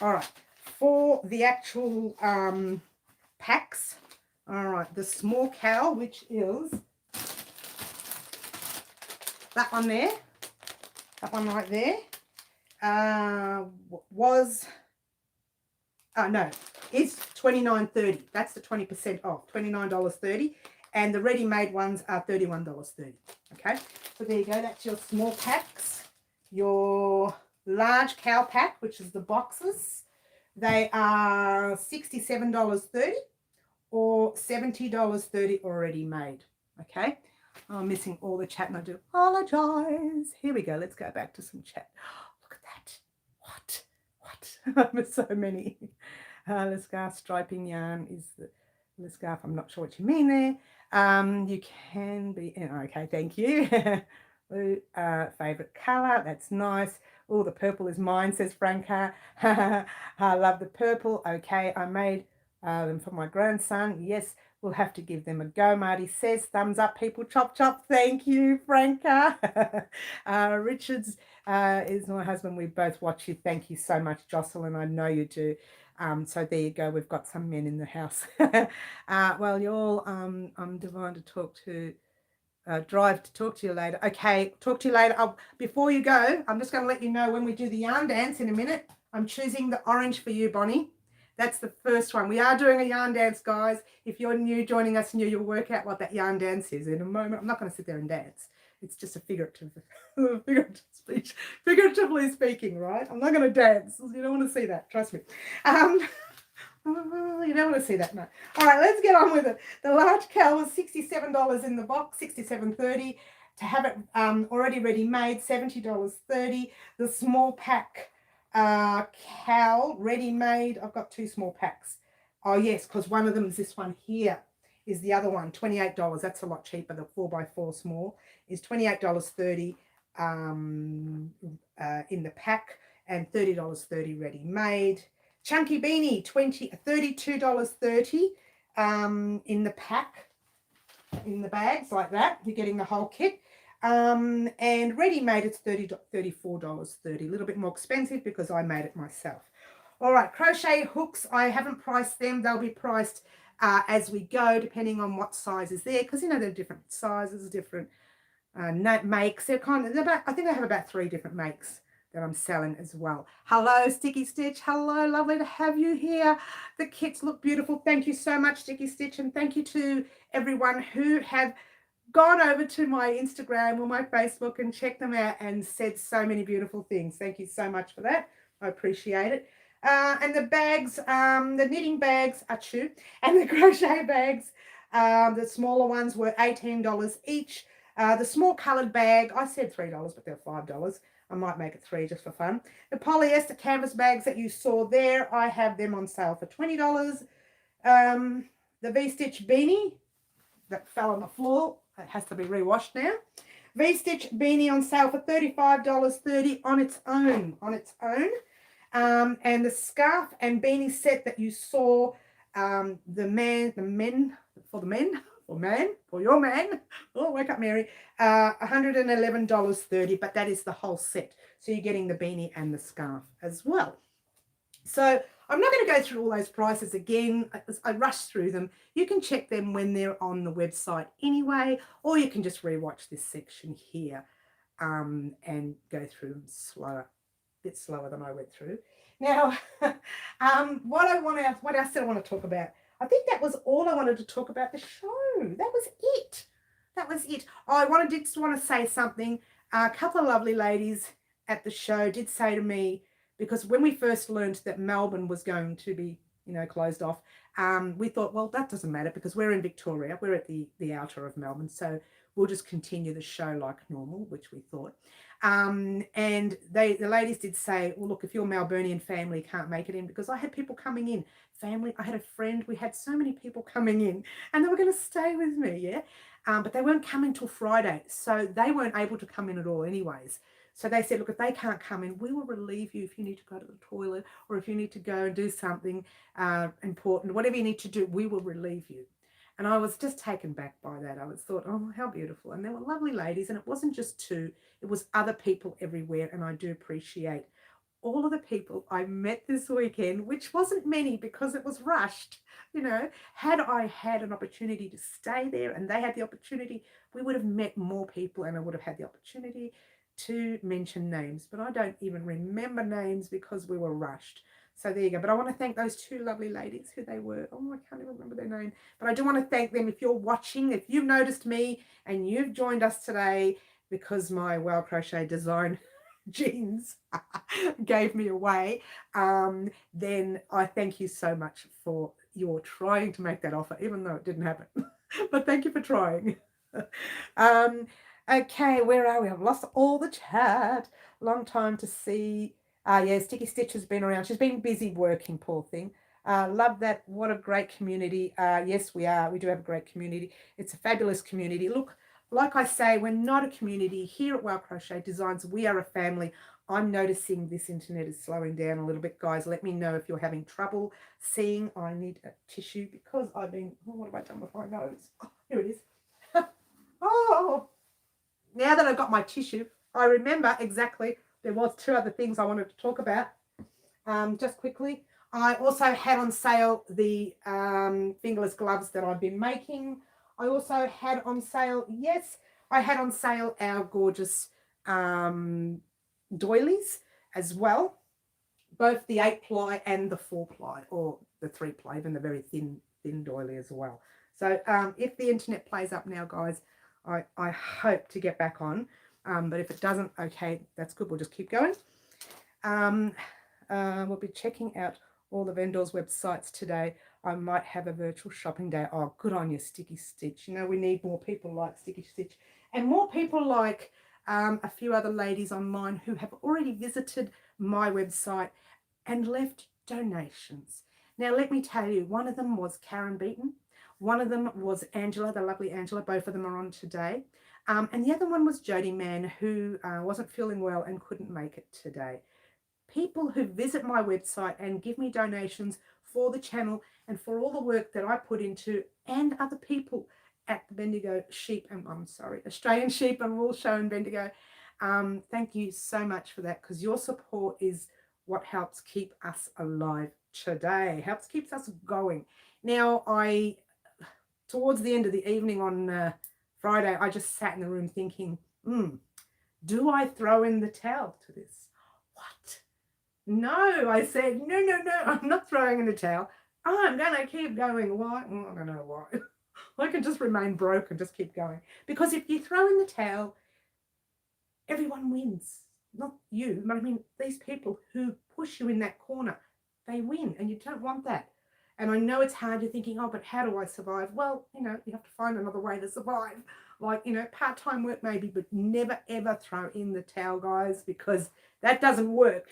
All right. For the actual packs, all right, the small cow, which is that one there, that one right there, was, no, is $29.30. That's the 20% off, $29.30. And the ready-made ones are $31.30. Okay, so there you go. That's your small packs. Your large cow pack, which is the boxes, they are $67.30 or $70.30 already made. Okay, I'm missing all the chat and I do apologize. Here we go. Let's go back to some chat. Look at that. What? There's so many. The scarf striping yarn is the scarf. I'm not sure what you mean there. You can be, okay, thank you. Blue, favorite color, that's nice. Oh, the purple is mine, says Franca. I love the purple. Okay, I made them for my grandson. Yes, we'll have to give them a go. Marty says, thumbs up, people. Chop, chop. Thank you, Franca. Richards is my husband. We both watch you. Thank you so much, Jocelyn. I know you do. So there you go. We've got some men in the house. Well, you all, I'm divine to talk to. Drive to talk to you later. Okay, talk to you later. Before you go, I'm just going to let you know when we do the yarn dance in a minute. I'm choosing the orange for you, Bonnie. That's the first one. We are doing a yarn dance, guys. If you're new, joining us new, you'll work out what that yarn dance is in a moment. I'm not going to sit there and dance. It's just a figurative speech. Figuratively speaking, right? I'm not going to dance. You don't want to see that. Trust me. You don't want to see that, no. All right, let's get on with it. The large cow was $67 in the box, $67.30. To have it already ready-made, $70.30. The small pack cow ready-made, I've got 2 small packs. Oh, yes, because one of them is this one here, is the other one, $28. That's a lot cheaper. The 4x4 small is $28.30 in the pack and $30.30 ready-made. Chunky beanie, $32.30 in the pack, in the bags like that. You're getting the whole kit. And ready-made, it's $34.30. A little bit more expensive because I made it myself. All right, crochet hooks, I haven't priced them. They'll be priced as we go, depending on what size is there, because, you know, they're different sizes, different makes. They're I think I have about 3 different makes that I'm selling as well. Hello, Sticky Stitch. Hello, lovely to have you here. The kits look beautiful. Thank you so much, Sticky Stitch, and thank you to everyone who have gone over to my Instagram or my Facebook and checked them out and said so many beautiful things. Thank you so much for that. I appreciate it. And the bags, the knitting bags are cheap, and the crochet bags, the smaller ones were $18 each. The small coloured bag, I said $3, but they're $5. I might make it 3 just for fun. The polyester canvas bags that you saw there, I have them on sale for $20. The V-Stitch beanie that fell on the floor, it has to be rewashed now. V-Stitch beanie on sale for $35.30 on its own. And the scarf and beanie set that you saw, for your man, oh, wake up, Mary, $111.30, but that is the whole set. So you're getting the beanie and the scarf as well. So I'm not going to go through all those prices again. I rushed through them. You can check them when they're on the website anyway, or you can just rewatch this section here and go through them slower, a bit slower than I went through. Now, what else did I want to talk about? I think that was all I wanted to talk about the show. That was it. Oh, I just want to say something. A couple of lovely ladies at the show did say to me, because when we first learned that Melbourne was going to be, you know, closed off, we thought, well, that doesn't matter because we're in Victoria. We're at the outer of Melbourne. So we'll just continue the show like normal, which we thought. And the ladies did say, well, look, if your Melburnian family can't make it in, because I had people coming in, family, I had a friend, we had so many people coming in and they were going to stay with me, yeah? But they weren't coming till Friday, so they weren't able to come in at all anyways. So they said, look, if they can't come in, we will relieve you if you need to go to the toilet or if you need to go and do something important, whatever you need to do, we will relieve you. And I was just taken back by that. I was thought, oh, how beautiful. And they were lovely ladies. And it wasn't just 2, it was other people everywhere. And I do appreciate all of the people I met this weekend, which wasn't many because it was rushed. You know, had I had an opportunity to stay there and they had the opportunity, we would have met more people and I would have had the opportunity to mention names. But I don't even remember names because we were rushed. So there you go. But I want to thank those two lovely ladies, who they were. Oh, I can't even remember their name. But I do want to thank them. If you're watching, if you've noticed me and you've joined us today because my Well Crochet design jeans gave me away, then I thank you so much for your trying to make that offer, even though it didn't happen. But thank you for trying. um, okay, where are we? I've lost all the chat. Long time to see. Yeah, Sticky Stitch has been around. She's been busy working, poor thing. Love that. What a great community. Yes, we are. We do have a great community. It's a fabulous community. Look, like I say, we're not a community. Here at Well Crochet Designs, we are a family. I'm noticing this internet is slowing down a little bit. Guys, let me know if you're having trouble seeing. I need a tissue because I've been, oh, what have I done with my nose? Oh, here it is. Oh, now that I've got my tissue, I remember exactly there was two other things I wanted to talk about. Just quickly, I also had on sale the fingerless gloves that I've been making. I also had on sale, yes, I had on sale our gorgeous doilies as well, both the 8-ply and the 4-ply, or the 3-ply, even the very thin doily as well. So if the internet plays up now, guys, I hope to get back on. But if it doesn't, okay, that's good. We'll just keep going. We'll be checking out all the vendors' websites today. I might have a virtual shopping day. Oh, good on you, Sticky Stitch. You know, we need more people like Sticky Stitch and more people like a few other ladies on mine who have already visited my website and left donations. Now, let me tell you, one of them was Karen Beaton. One of them was Angela, the lovely Angela. Both of them are on today. And the other one was Jody Mann, who wasn't feeling well and couldn't make it today. People who visit my website and give me donations for the channel and for all the work that I put into, and other people at the Bendigo Australian Sheep and Wool Show in Bendigo. Thank you so much for that, because your support is what helps keep us alive today, helps keeps us going. Now, towards the end of the evening on Friday, I just sat in the room thinking, do I throw in the towel to this? What? No, I said, no, I'm not throwing in the towel. I'm going to keep going. Why? I don't know why. I can just remain broke and just keep going. Because if you throw in the towel, everyone wins. Not you, but I mean these people who push you in that corner, they win, and you don't want that. And I know it's hard. You're thinking, oh, but how do I survive? Well, you know, you have to find another way to survive. Like, you know, part-time work maybe, but never, ever throw in the towel, guys, because that doesn't work.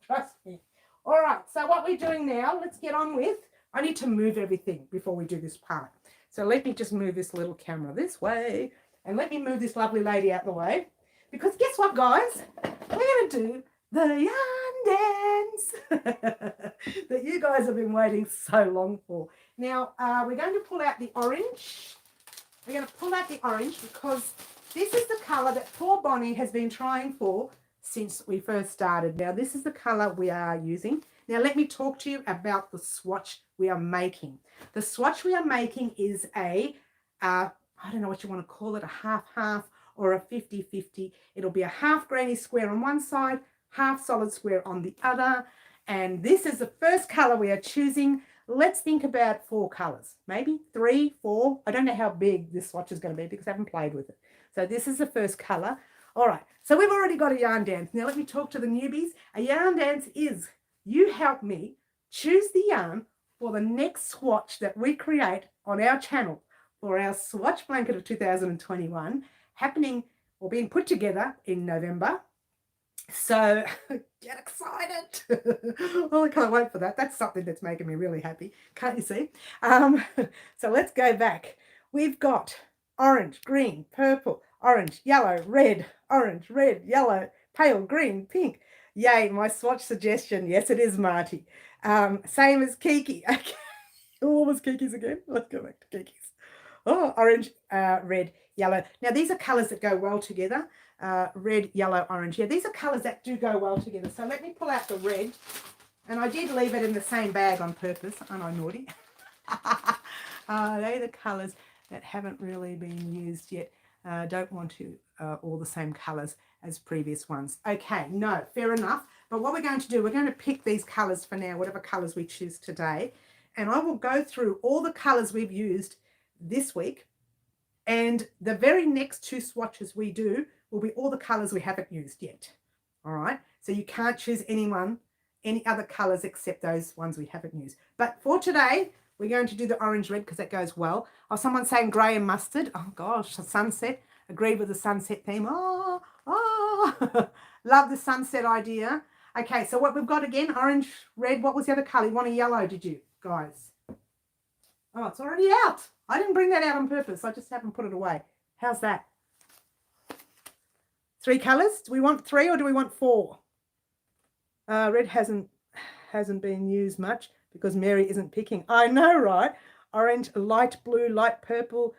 Trust me. All right, so what we're doing now, let's get on with, I need to move everything before we do this part. So let me just move this little camera this way, and let me move this lovely lady out the way, because guess what, guys? We're going to do the yarn dance that you guys have been waiting so long for. Now, we're going to pull out the orange. We're going to pull out the orange because this is the colour that poor Bonnie has been trying for since we first started. Now, this is the colour we are using. Now, let me talk to you about the swatch we are making. The swatch we are making is I don't know what you want to call it, a half-half or a 50-50. It'll be a half granny square on one side, half solid square on the other. And this is the first colour we are choosing. Let's think about 4 colours, maybe 3, 4. I don't know how big this swatch is going to be because I haven't played with it. So this is the first colour. All right, so we've already got a yarn dance. Now let me talk to the newbies. A yarn dance is you help me choose the yarn for the next swatch that we create on our channel for our swatch blanket of 2021, happening or being put together in November. So get excited. Oh, I can't wait for that. That's something that's making me really happy. Can't you see? So let's go back. We've got orange, green, purple, orange, yellow, red, orange, red, yellow, pale green, pink. Yay, my swatch suggestion. Yes, it is Marty. Same as Kiki. Okay. What was Kiki's again? Let's go back to Kiki's. Oh, orange, red, yellow. Now, these are colours that go well together. red, yellow, orange. Yeah, these are colours that do go well together. So let me pull out the red. And I did leave it in the same bag on purpose. Aren't I naughty? They're the colours that haven't really been used yet. Don't want to all the same colours as previous ones. Okay, no, fair enough. But what we're going to do, we're going to pick these colours for now, whatever colours we choose today. And I will go through all the colours we've used this week. And the very next 2 swatches we do will be all the colours we haven't used yet. All right, so you can't choose any other colours except those ones we haven't used. But for today, we're going to do the orange red because that goes well. Oh, someone's saying grey and mustard. Oh gosh, the sunset. Agreed with the sunset theme. Oh, love the sunset idea. Okay, so what we've got again, orange, red. What was the other colour? You want a yellow, did you, guys? Oh, it's already out. I didn't bring that out on purpose. I just haven't put it away. How's that? 3 colours? Do we want 3 or do we want 4? Red hasn't been used much because Mary isn't picking. I know, right? Orange, light blue, light purple.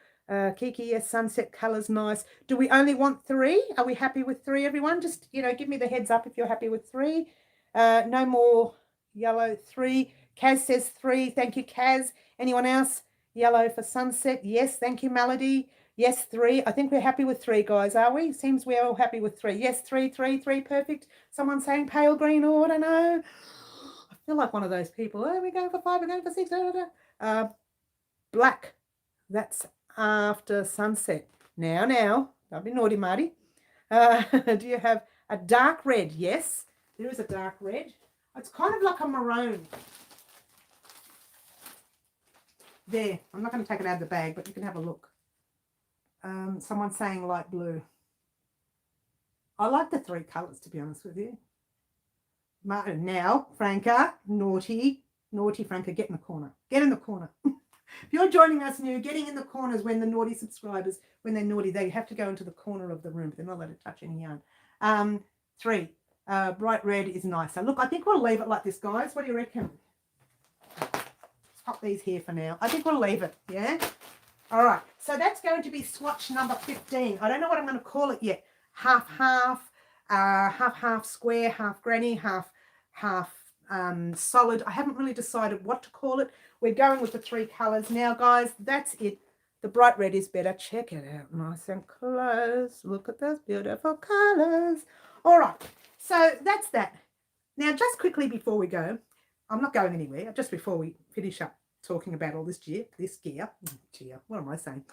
Kiki, yes, sunset colours, nice. Do we only want 3? Are we happy with 3, everyone? Just, give me the heads up if you're happy with 3. No more yellow, 3. Kaz says 3. Thank you, Kaz. Anyone else? Yellow for sunset. Yes, thank you, Melody. Yes, 3. I think we're happy with 3, guys, are we? Seems we're all happy with 3. Yes, 3, 3, 3, perfect. Someone saying pale green. Oh, I don't know. I feel like one of those people. Oh, we're going for 5, we're going for 6. Black. That's after sunset. Now. Don't be naughty, Marty. Do you have a dark red? Yes, there is a dark red. It's kind of like a maroon. There. I'm not going to take it out of the bag, but you can have a look. Someone's saying light blue. I like the 3 colours, to be honest with you. Now, Franca, naughty Franca, get in the corner. Get in the corner. If you're joining us new, getting in the corners when the naughty subscribers, when they're naughty, they have to go into the corner of the room. They're not allowed to touch any yarn. 3, bright red is nicer. Look, I think we'll leave it like this, guys. What do you reckon? Let's pop these here for now. I think we'll leave it, yeah? All right, so that's going to be swatch number 15. I don't know what I'm going to call it yet. Half, square, half granny, half solid. I haven't really decided what to call it. We're going with the 3 colours. Now, guys, that's it. The bright red is better. Check it out nice and close. Look at those beautiful colours. All right, so that's that. Now, just quickly before we go, I'm not going anywhere. Just before we finish up talking about all this gear, what am I saying?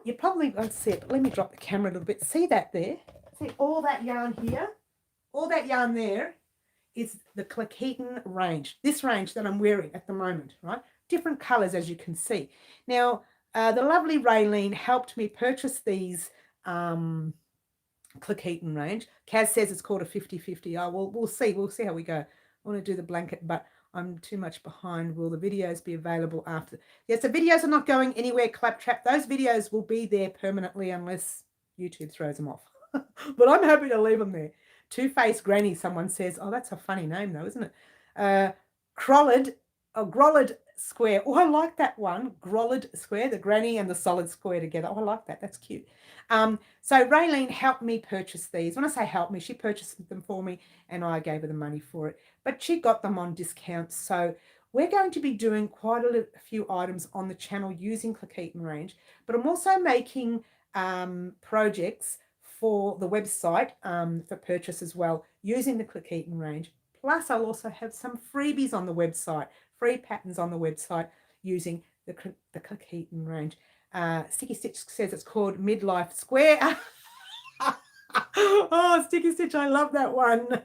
You probably won't see it, but let me drop the camera a little bit. See that there? See all that yarn here? All that yarn there is the Clequeton range. This range that I'm wearing at the moment, right? Different colours, as you can see. Now, the lovely Raylene helped me purchase these Clequeton range. Kaz says it's called a 50-50. Oh, well, we'll see. We'll see how we go. I want to do the blanket, but I'm too much behind. Will the videos be available after? Yes, the videos are not going anywhere, Claptrap. Those videos will be there permanently unless YouTube throws them off. But I'm happy to leave them there. Two-Faced Granny, someone says. Oh, that's a funny name, though, isn't it? Grollard Square. Oh, I like that one. Grollard Square, the granny and the solid square together. Oh, I like that. That's cute. So Raylene helped me purchase these. When I say help me, she purchased them for me and I gave her the money for it. But she got them on discount. So we're going to be doing quite a few items on the channel using Clequeton range. But I'm also making projects for the website for purchase as well using the Clequeton range. Plus, I'll also have some freebies on the website, free patterns on the website using the Clequeton range. Sticky Stitch says it's called Midlife Square. Oh, Sticky Stitch, I love that one.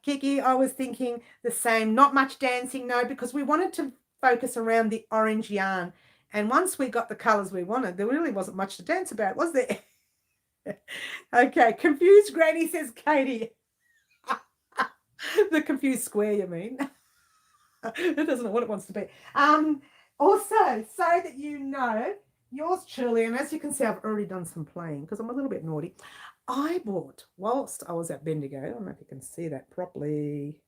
Kiki, I was thinking the same. Not much dancing, no, because we wanted to focus around the orange yarn. And once we got the colours we wanted, there really wasn't much to dance about, was there? Okay, confused granny, says Katie. The confused square, you mean? It doesn't know what it wants to be. Also, so that you know, yours truly, and as you can see, I've already done some playing because I'm a little bit naughty. I bought, whilst I was at Bendigo, I don't know if you can see that properly,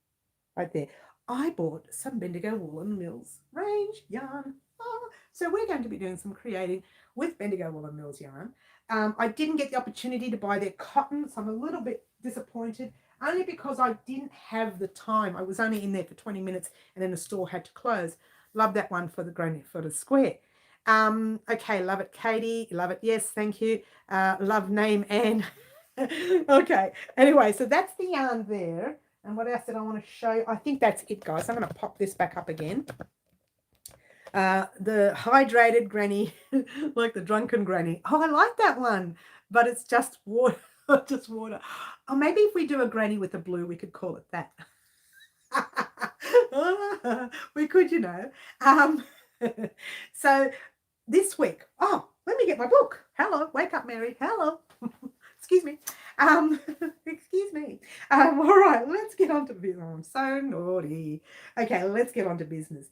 right there, I bought some Bendigo Wool and Mills range yarn. So we're going to be doing some creating with Bendigo Wool and Mills yarn. I didn't get the opportunity to buy their cotton, so I'm a little bit disappointed, only because I didn't have the time. I was only in there for 20 minutes and then the store had to close. Love that one for the granny for the square. Okay, love it, Katie. Love it. Yes, thank you. Love name Anne. Okay, anyway, so that's the yarn there. And what else did I want to show you? I think that's it, guys. I'm going to pop this back up again. The hydrated granny, like the drunken granny. Oh, I like that one, but it's just water. Just water. Or maybe if we do a granny with a blue, we could call it that. We could, you know. So this week, oh, let me get my book. Hello, wake up, Mary. Hello. Excuse me. Excuse me. All right, let's get on to business. I'm so naughty. Okay, let's get on to business.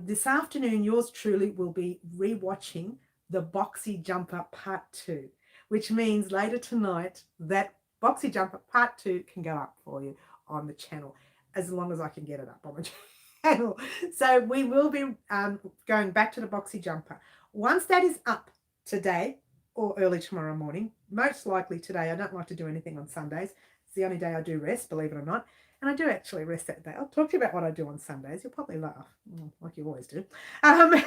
This afternoon, yours truly will be rewatching the Boxy Jumper Part 2, which means later tonight that Boxy Jumper Part 2 can go up for you on the channel, as long as I can get it up on the channel. So we will be going back to the Boxy Jumper. Once that is up today or early tomorrow morning, most likely today. I don't like to do anything on Sundays. It's the only day I do rest, believe it or not. And I do actually rest that day. I'll talk to you about what I do on Sundays. You'll probably laugh, like you always do. And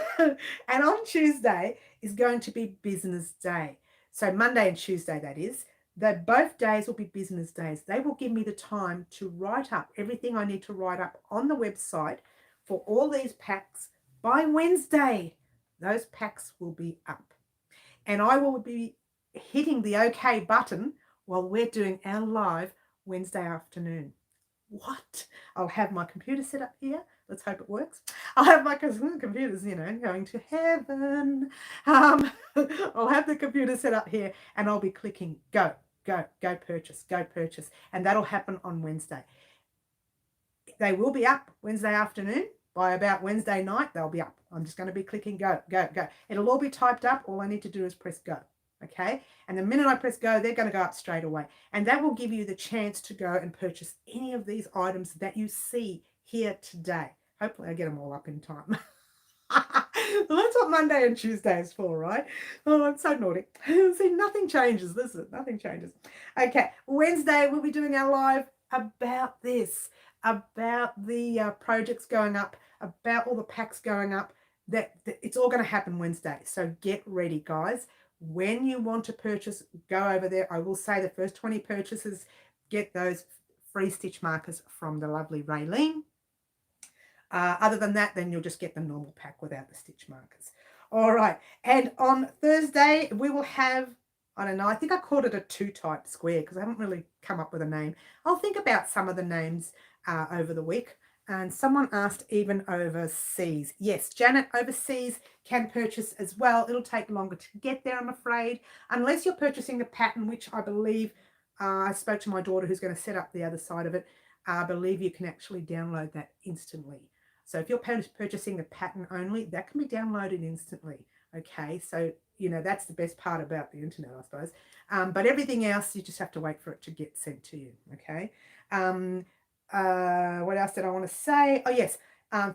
on Tuesday is going to be business day. So Monday and Tuesday, that is. That both days will be business days. They will give me the time to write up everything I need to write up on the website for all these packs by Wednesday. Those packs will be up. And I will be hitting the OK button while we're doing our live Wednesday afternoon. What? I'll have my computer set up here. Let's hope it works. I'll have my computers, you know, going to heaven. I'll have the computer set up here and I'll be clicking go, go, go purchase, go purchase. And that'll happen on Wednesday. They will be up Wednesday afternoon. By about Wednesday night, they'll be up. I'm just going to be clicking go, go, go. It'll all be typed up. All I need to do is press go. Okay, and the minute I press go, they're going to go up straight away. And that will give you the chance to go and purchase any of these items that you see here today. Hopefully I get them all up in time. Well, that's what Monday and Tuesday is for, right? Oh, I'm so naughty. See, nothing changes, this is nothing changes. Okay, Wednesday we'll be doing our live about this, about the projects going up, about all the packs going up. That it's all going to happen Wednesday. So get ready, guys. When you want to purchase, go over there. I will say the first 20 purchases get those free stitch markers from the lovely Raylene. Other than that, then you'll just get the normal pack without the stitch markers. All right. And on Thursday, we will have, I don't know, I think I called it a 2-type square because I haven't really come up with a name. I'll think about some of the names over the week. And someone asked even overseas. Yes, Janet, overseas can purchase as well. It'll take longer to get there, I'm afraid, unless you're purchasing the pattern, which I believe, I spoke to my daughter who's going to set up the other side of it. I believe you can actually download that instantly. So if you're purchasing the pattern only, that can be downloaded instantly. Okay, so, you know, that's the best part about the internet, I suppose. But everything else, you just have to wait for it to get sent to you. Okay. What else did I want to say? Oh, yes.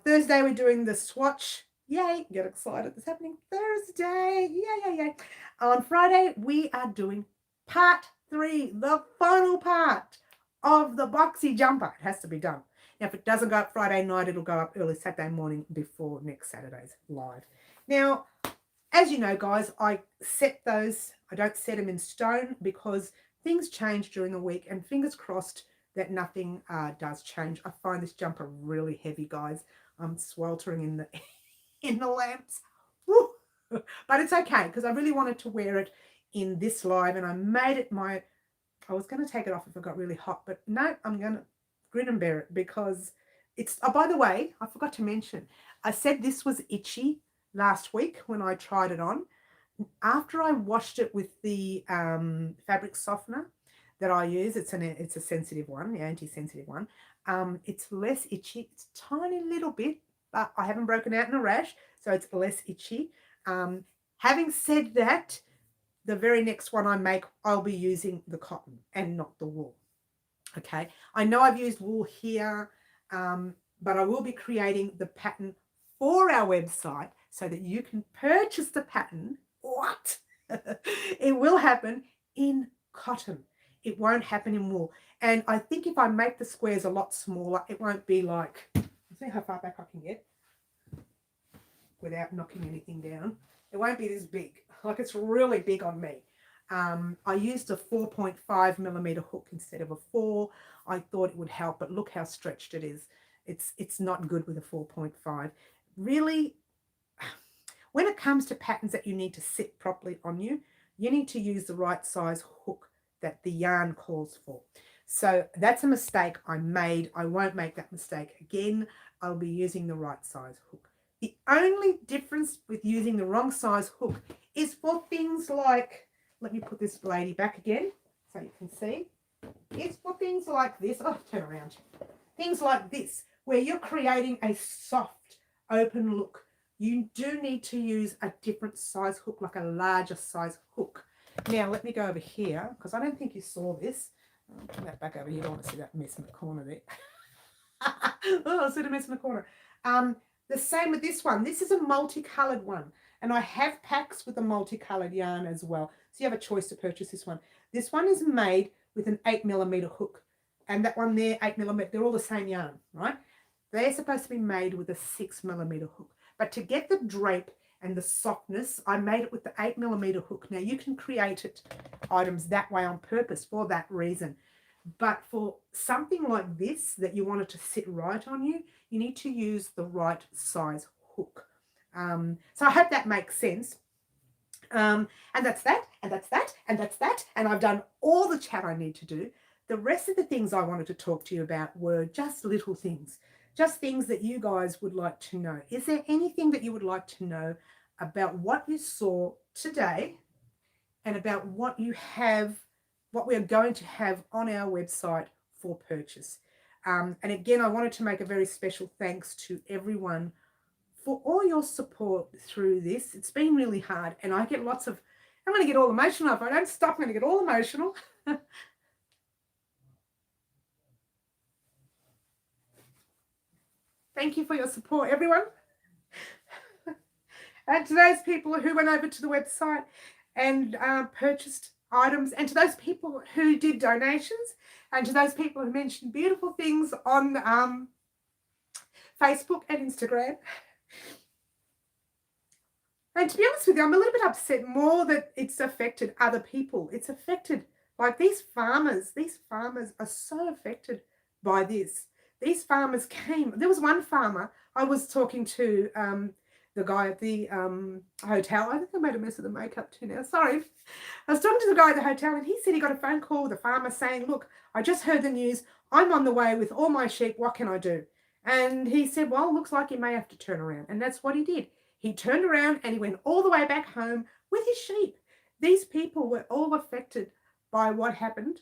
Thursday, we're doing the swatch. Yay. Get excited. It's happening Thursday. Yay. On Friday, we are doing part 3, the final part of the Boxy Jumper. It has to be done. Now, if it doesn't go up Friday night, it'll go up early Saturday morning before next Saturday's live. Now, as you know, guys, I set those. I don't set them in stone because things change during the week, and fingers crossed that nothing does change. I find this jumper really heavy, guys. I'm sweltering in the in the lamps. Woo! But it's okay because I really wanted to wear it in this live, and I made it my, I was going to take it off if it got really hot, but no, I'm going to grin and bear it because it's, oh, by the way, I forgot to mention, I said this was itchy last week when I tried it on. After I washed it with the fabric softener that I use, it's a sensitive one, the anti-sensitive one. It's less itchy. It's a tiny little bit, but I haven't broken out in a rash, so it's less itchy. Having said that, the very next one I make, I'll be using the cotton and not the wool. Okay, I know I've used wool here, but I will be creating the pattern for our website. so that you can purchase the pattern. What? It will happen in cotton. It won't happen in wool. And I think if I make the squares a lot smaller, it won't be like, let's see how far back I can get without knocking anything down. It won't be this big. Like, it's really big on me. I used a 4.5 millimeter hook instead of a 4. I thought it would help, but look how stretched it is. It's not good with a 4.5. Really, when it comes to patterns that you need to sit properly on you, you need to use the right size hook that the yarn calls for. So that's a mistake I made. I won't make that mistake again. I'll be using the right size hook. The only difference with using the wrong size hook is for things like, let me put this lady back again so you can see. It's for things like this. Oh, turn around. Things like this, where you're creating a soft, open look. You do need to use a different size hook, like a larger size hook. Now, let me go over here, because I don't think you saw this. I'll put that back over here. I don't want to see that mess in the corner there. Oh, I see the mess in the corner. The same with this one. This is a multicolored one. And I have packs with a multicolored yarn as well. So you have a choice to purchase this one. This one is made with an 8 millimeter hook. And that one there, 8 millimeter, they're all the same yarn, right? They're supposed to be made with a 6 millimeter hook. But to get the drape and the softness, I made it with the 8 millimeter hook. Now you can create items that way on purpose for that reason. But for something like this that you want it to sit right on you, you need to use the right size hook. So I hope that makes sense. And that's that, and that's that, and that's that. And I've done all the chat I need to do. The rest of the things I wanted to talk to you about were just little things, just things that you guys would like to know. Is there anything that you would like to know about what you saw today and about what you have, what we are going to have on our website for purchase? And again, I wanted to make a very special thanks to everyone for all your support through this. It's been really hard, and I get lots of, I'm going to get all emotional. If I don't stop, I'm going to get all emotional. Thank you for your support, everyone. And to those people who went over to the website and purchased items, and to those people who did donations, and to those people who mentioned beautiful things on Facebook and Instagram. And to be honest with you, I'm a little bit upset more that it's affected other people. It's affected, like these farmers are so affected by this. These farmers came, there was one farmer, I was talking to the guy at the hotel. I think I made a mess of the makeup too now, sorry. I was talking to the guy at the hotel, and he said he got a phone call with a farmer saying, look, I just heard the news. I'm on the way with all my sheep. What can I do? And he said, well, looks like you may have to turn around. And that's what he did. He turned around and he went all the way back home with his sheep. These people were all affected by what happened.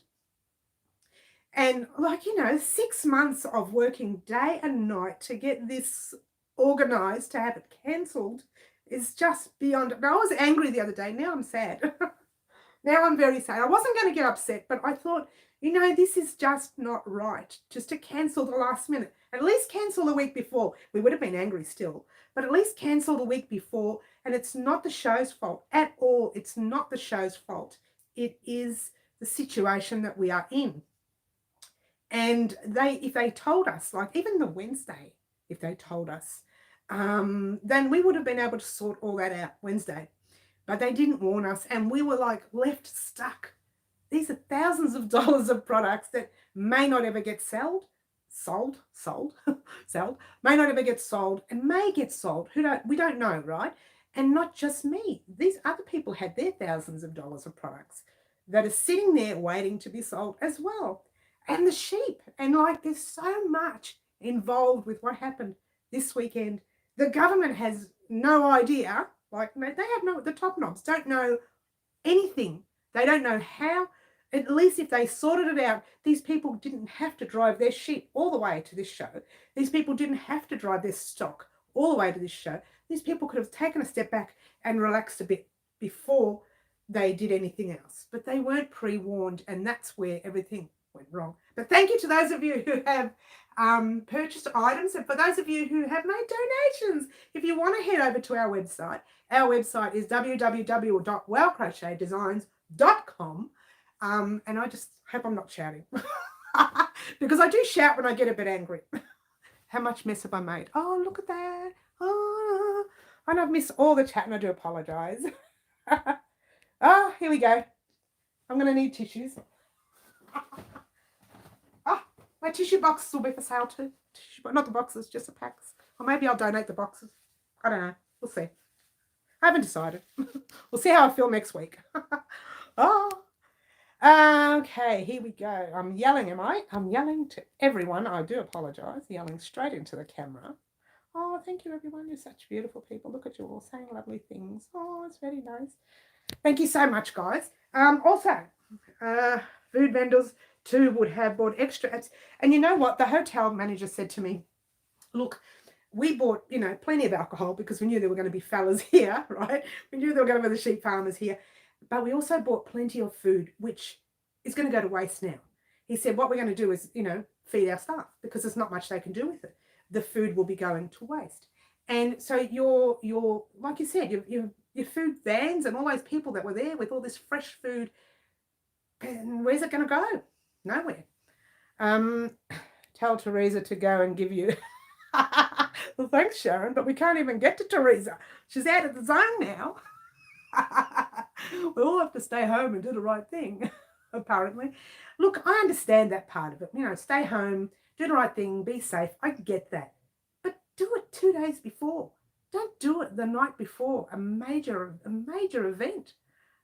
And 6 months of working day and night to get this organised, to have it cancelled, is just beyond. I was angry the other day. Now I'm sad. Now I'm very sad. I wasn't going to get upset, but I thought, this is just not right. Just to cancel the last minute. At least cancel the week before. We would have been angry still, but at least cancel the week before. And it's not the show's fault at all. It's not the show's fault. It is the situation that we are in. And if they told us, like even the Wednesday, if they told us, then we would have been able to sort all that out Wednesday. But they didn't warn us, and we were left stuck. These are thousands of dollars of products that may not ever get sold, may not ever get sold, and may get sold. We don't know, right? And not just me. These other people had their thousands of dollars of products that are sitting there waiting to be sold as well. And the sheep, and there's so much involved with what happened this weekend. The government has no idea. The top knobs don't know anything. They don't know how. At least if they sorted it out, these people didn't have to drive their sheep all the way to this show. These people didn't have to drive their stock all the way to this show. These people could have taken a step back and relaxed a bit before they did anything else. But they weren't pre-warned, and that's where everything went wrong. But thank you to those of you who have purchased items, and for those of you who have made donations. If you want to head over to our website is www.wowcrochetdesigns.com. And I just hope I'm not shouting because I do shout when I get a bit angry. How much mess have I made? Oh, look at that. Oh, and I've missed all the chat, and I do apologize. Here we go. I'm going to need tissues. My tissue boxes will be for sale too. Not the boxes, just the packs. Or maybe I'll donate the boxes. I don't know. We'll see. I haven't decided. We'll see how I feel next week. Okay, here we go. I'm yelling, am I? I'm yelling to everyone. I do apologise. Yelling straight into the camera. Oh, thank you, everyone. You're such beautiful people. Look at you all saying lovely things. Oh, it's very nice. Thank you so much, guys. Also, food vendors too would have bought extra apps. And you know what? The hotel manager said to me, look, we bought, plenty of alcohol because we knew there were going to be fellas here, right? We knew there were going to be the sheep farmers here. But we also bought plenty of food, which is going to go to waste now. He said, what we're going to do is, feed our staff because there's not much they can do with it. The food will be going to waste. And so your like you said, your food vans and all those people that were there with all this fresh food, and where's it going to go? Nowhere. Tell Teresa to go and give you... Well, thanks, Sharon, but we can't even get to Teresa. She's out of the zone now. We all have to stay home and do the right thing, apparently. Look, I understand that part of it. Stay home, do the right thing, be safe. I get that. But do it 2 days before. Don't do it the night before a major event.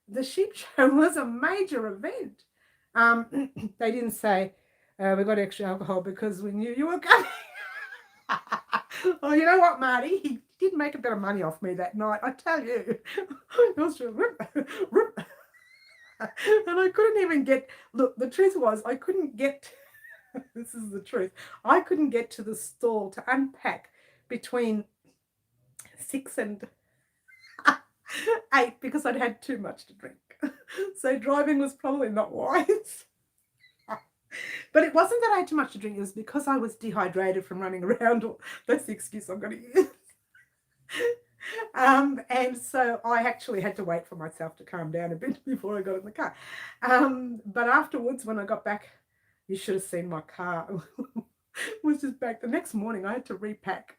The sheep show was a major event. They didn't say, we got extra alcohol because we knew you were coming. Well, you know what, Marty? He did make a bit of money off me that night, I tell you. It was just and I couldn't even get... Look, the truth was, I couldn't get... This is the truth. I couldn't get to the stall to unpack between 6 and 8 because I'd had too much to drink. So driving was probably not wise. But it wasn't that I had too much to drink. It was because I was dehydrated from running around. That's the excuse I'm going to use. And so I actually had to wait for myself to calm down a bit before I got in the car. But afterwards, when I got back, you should have seen my car. It was just back. The next morning, I had to repack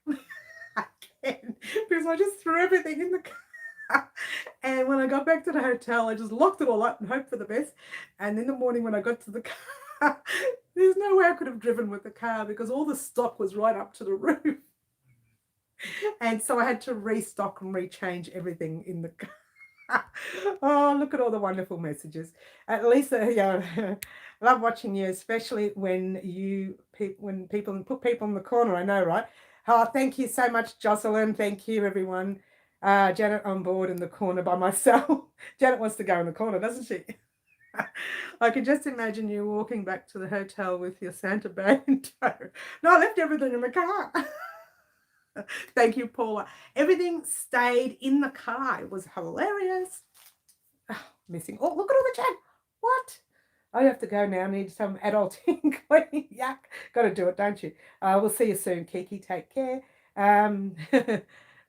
again because I just threw everything in the car. And when I got back to the hotel, I just locked it all up and hoped for the best. And in the morning when I got to the car, there's no way I could have driven with the car because all the stock was right up to the roof. And so I had to restock and rechange everything in the car. Oh, look at all the wonderful messages. At least, I love watching you, especially when people put people in the corner. I know, right? Oh, thank you so much, Jocelyn. Thank you, everyone. Janet on board in the corner by myself. Janet wants to go in the corner, doesn't she? I can just imagine you walking back to the hotel with your Santa bag in tow. No, I left everything in the car. Thank you, Paula. Everything stayed in the car. It was hilarious. Oh, missing. Oh, look at all the chat. What? I have to go now. I need some adulting cleaning. Yuck. Got to do it, don't you? We'll see you soon, Kiki. Take care.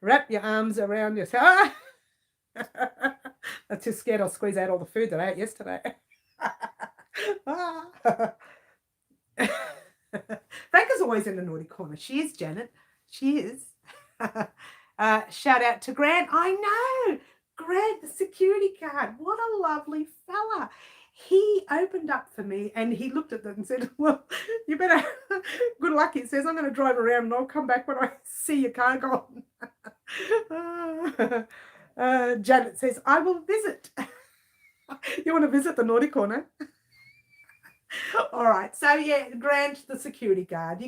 Wrap your arms around yourself. I'm too scared I'll squeeze out all the food that I ate yesterday. Franca's always in the naughty corner. She is, Janet. She is. Shout out to Grant. I know. Grant, the security guard. What a lovely fella. He opened up for me and he looked at them and said, well, you better, good luck. He says, I'm going to drive around and I'll come back when I see your car gone. Janet says, I will visit. You want to visit the naughty corner? All right. So yeah, Grant, the security guard,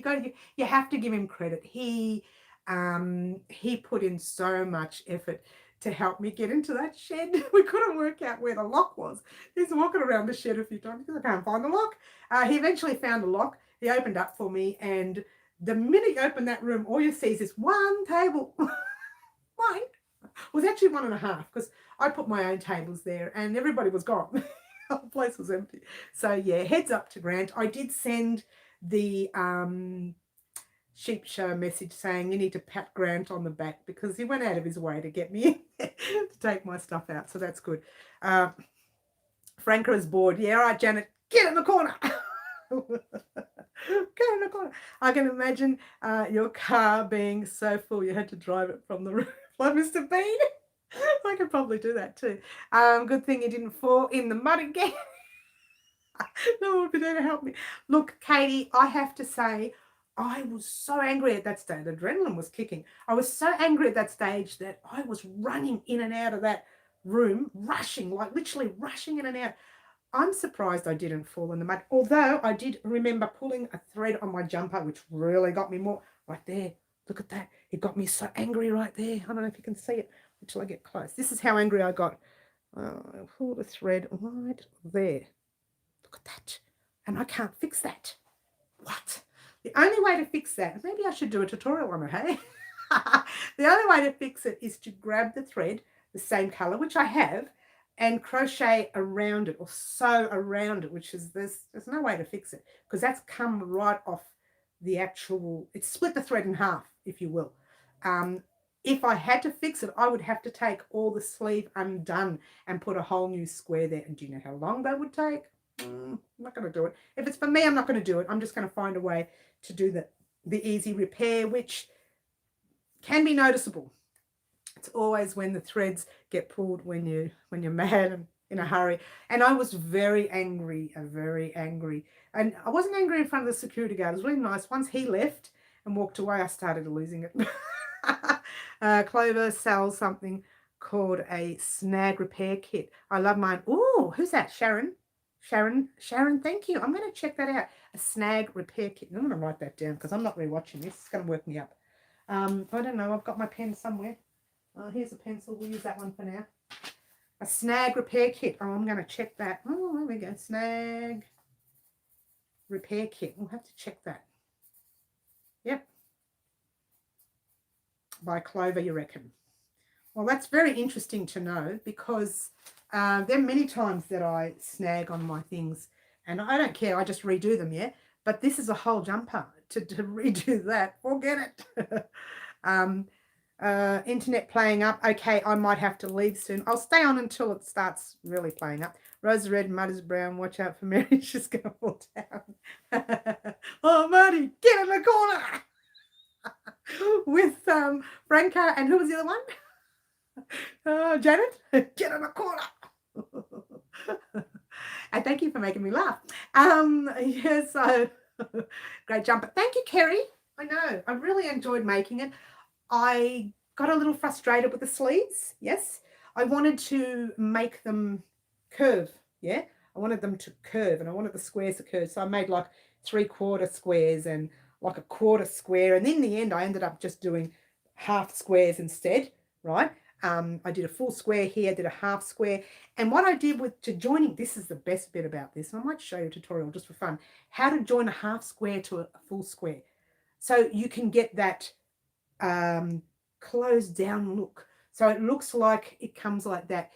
you have to give him credit. He put in so much effort to help me get into that shed. We couldn't work out where the lock was. He's walking around the shed a few times because I can't find the lock. He eventually found the lock. He opened up for me, and the minute you open that room, all you see is this one table. Mine was actually 1.5 because I put my own tables there and everybody was gone. The place was empty. So yeah, heads up to Grant. I did send the sheep show message saying you need to pat Grant on the back because he went out of his way to get me to take my stuff out. So that's good. Franca is bored. Yeah, all right, Janet, get in the corner. Get in the corner. I can imagine your car being so full you had to drive it from the roof like Mr. Bean. I could probably do that too. Good thing you didn't fall in the mud again. No one would be there to help me. Look, Katie, I have to say, I was so angry at that stage. Adrenaline was kicking. I was so angry at that stage that I was running in and out of that room, rushing, like literally rushing in and out. I'm surprised I didn't fall in the mud, although I did remember pulling a thread on my jumper, which really got me more. Right there, look at that. It got me so angry right there. I don't know if you can see it until I get close. This is how angry I got. I pulled a thread right there. Look at that. And I can't fix that. What? The only way to fix that, maybe I should do a tutorial on it, hey? The only way to fix it is to grab the thread, the same color, which I have, and crochet around it or sew around it, which is, there's no way to fix it because that's come right off the actual, it's split the thread in half, if you will. If I had to fix it, I would have to take all the sleeve undone and put a whole new square there. And do you know how long that would take? I'm not going to do it. If it's for me, I'm not going to do it. I'm just going to find a way to do the easy repair, which can be noticeable. It's always when the threads get pulled when you're mad and in a hurry. And I was very angry, And I wasn't angry in front of the security guard. It was really nice. Once he left and walked away, I started losing it. Clover sells something called a snag repair kit. I love mine. Oh, who's that? Sharon, thank you. I'm going to check that out. A snag repair kit. I'm going to write that down because I'm not rewatching this. It's going to work me up. I don't know. I've got my pen somewhere. Here's a pencil. We'll use that one for now. A snag repair kit. Oh, I'm going to check that. Oh, there we go. Snag repair kit. We'll have to check that. Yep. By Clover, you reckon? Well, that's very interesting to know because there are many times that I snag on my things and I don't care. I just redo them, yeah? But this is a whole jumper. To redo that, forget it. Internet playing up. Okay, I might have to leave soon. I'll stay on until it starts really playing up. Rose red, mud is brown. Watch out for Mary. She's going to fall down. Oh, Marty, get in the corner. With Franca and who was the other one? Janet, get in the corner. And thank you for making me laugh. Yeah, so great jumper. Thank you, Kerry. I know. I really enjoyed making it. I got a little frustrated with the sleeves. Yes. I wanted to make them curve. Yeah. I wanted them to curve and I wanted the squares to curve. So I made like 3/4 squares and like a quarter square. And in the end, I ended up just doing half squares instead, right? I did a full square here, did a half square. And what I did with to joining, this is the best bit about this. And I might show you a tutorial just for fun, how to join a half square to a full square. So you can get that closed down look. So it looks like it comes like that.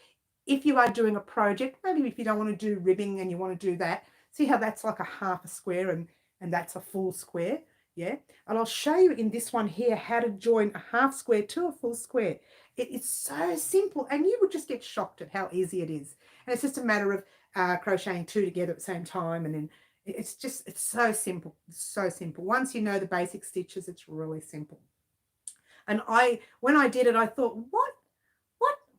If you are doing a project, maybe if you don't want to do ribbing and you want to do that, see how that's like a half a square and that's a full square. Yeah. And I'll show you in this one here how to join a half square to a full square. It's so simple and you would just get shocked at how easy it is. And it's just a matter of crocheting two together at the same time. And then it's so simple. It's so simple. Once you know the basic stitches, it's really simple. And when I did it, I thought, what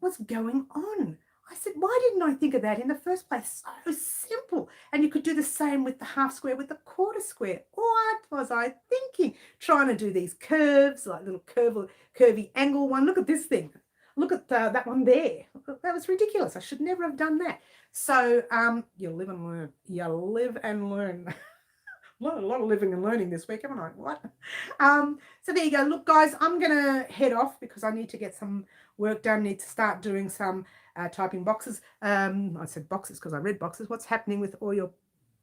was going on? I said, why didn't I think of that in the first place? So simple. And you could do the same with the half square, with the quarter square. What was I thinking? Trying to do these curves, like little curvy angle one. Look at this thing. Look at that one there. That was ridiculous. I should never have done that. So you live and learn. You live and learn. A lot of living and learning this week, haven't I? What? So there you go. Look, guys, I'm going to head off because I need to get some work done. Need to start doing some typing boxes. I said boxes because I read boxes. What's happening with all your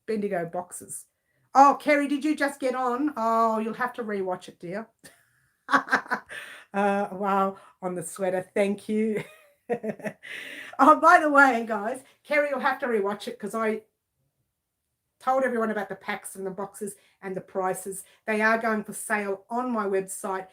Bendigo boxes? Oh, Kerry, did you just get on? Oh, you'll have to rewatch it, dear. Wow, on the sweater. Thank you. Oh, by the way, guys, Kerry will have to rewatch it because I told everyone about the packs and the boxes and the prices. They are going for sale on my website.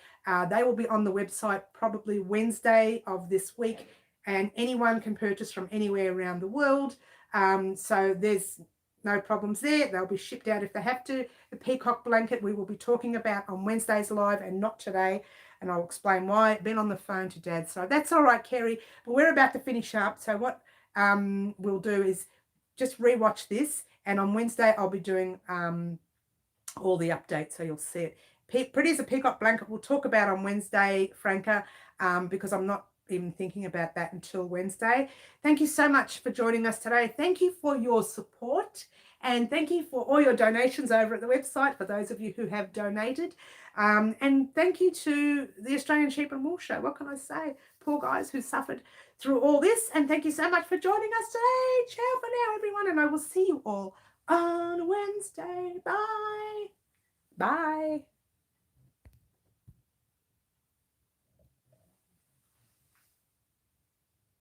They will be on the website probably Wednesday of this week, and anyone can purchase from anywhere around the world. So there's no problems there. They'll be shipped out if they have to. The peacock blanket we will be talking about on Wednesday's live and not today, and I'll explain why. I've been on the phone to Dad, so that's all right, Kerry. But we're about to finish up. So what we'll do is just rewatch this, and on Wednesday I'll be doing all the updates, so you'll see it. Pretty as a peacock blanket we'll talk about on Wednesday, Franca, because I'm not even thinking about that until Wednesday. Thank you so much for joining us today. Thank you for your support, and thank you for all your donations over at the website, for those of you who have donated. And thank you to the Australian Sheep and Wool Show. What can I say? Poor guys who suffered through all this. And thank you so much for joining us today. Ciao for now, everyone. And I will see you all on Wednesday. Bye. Bye.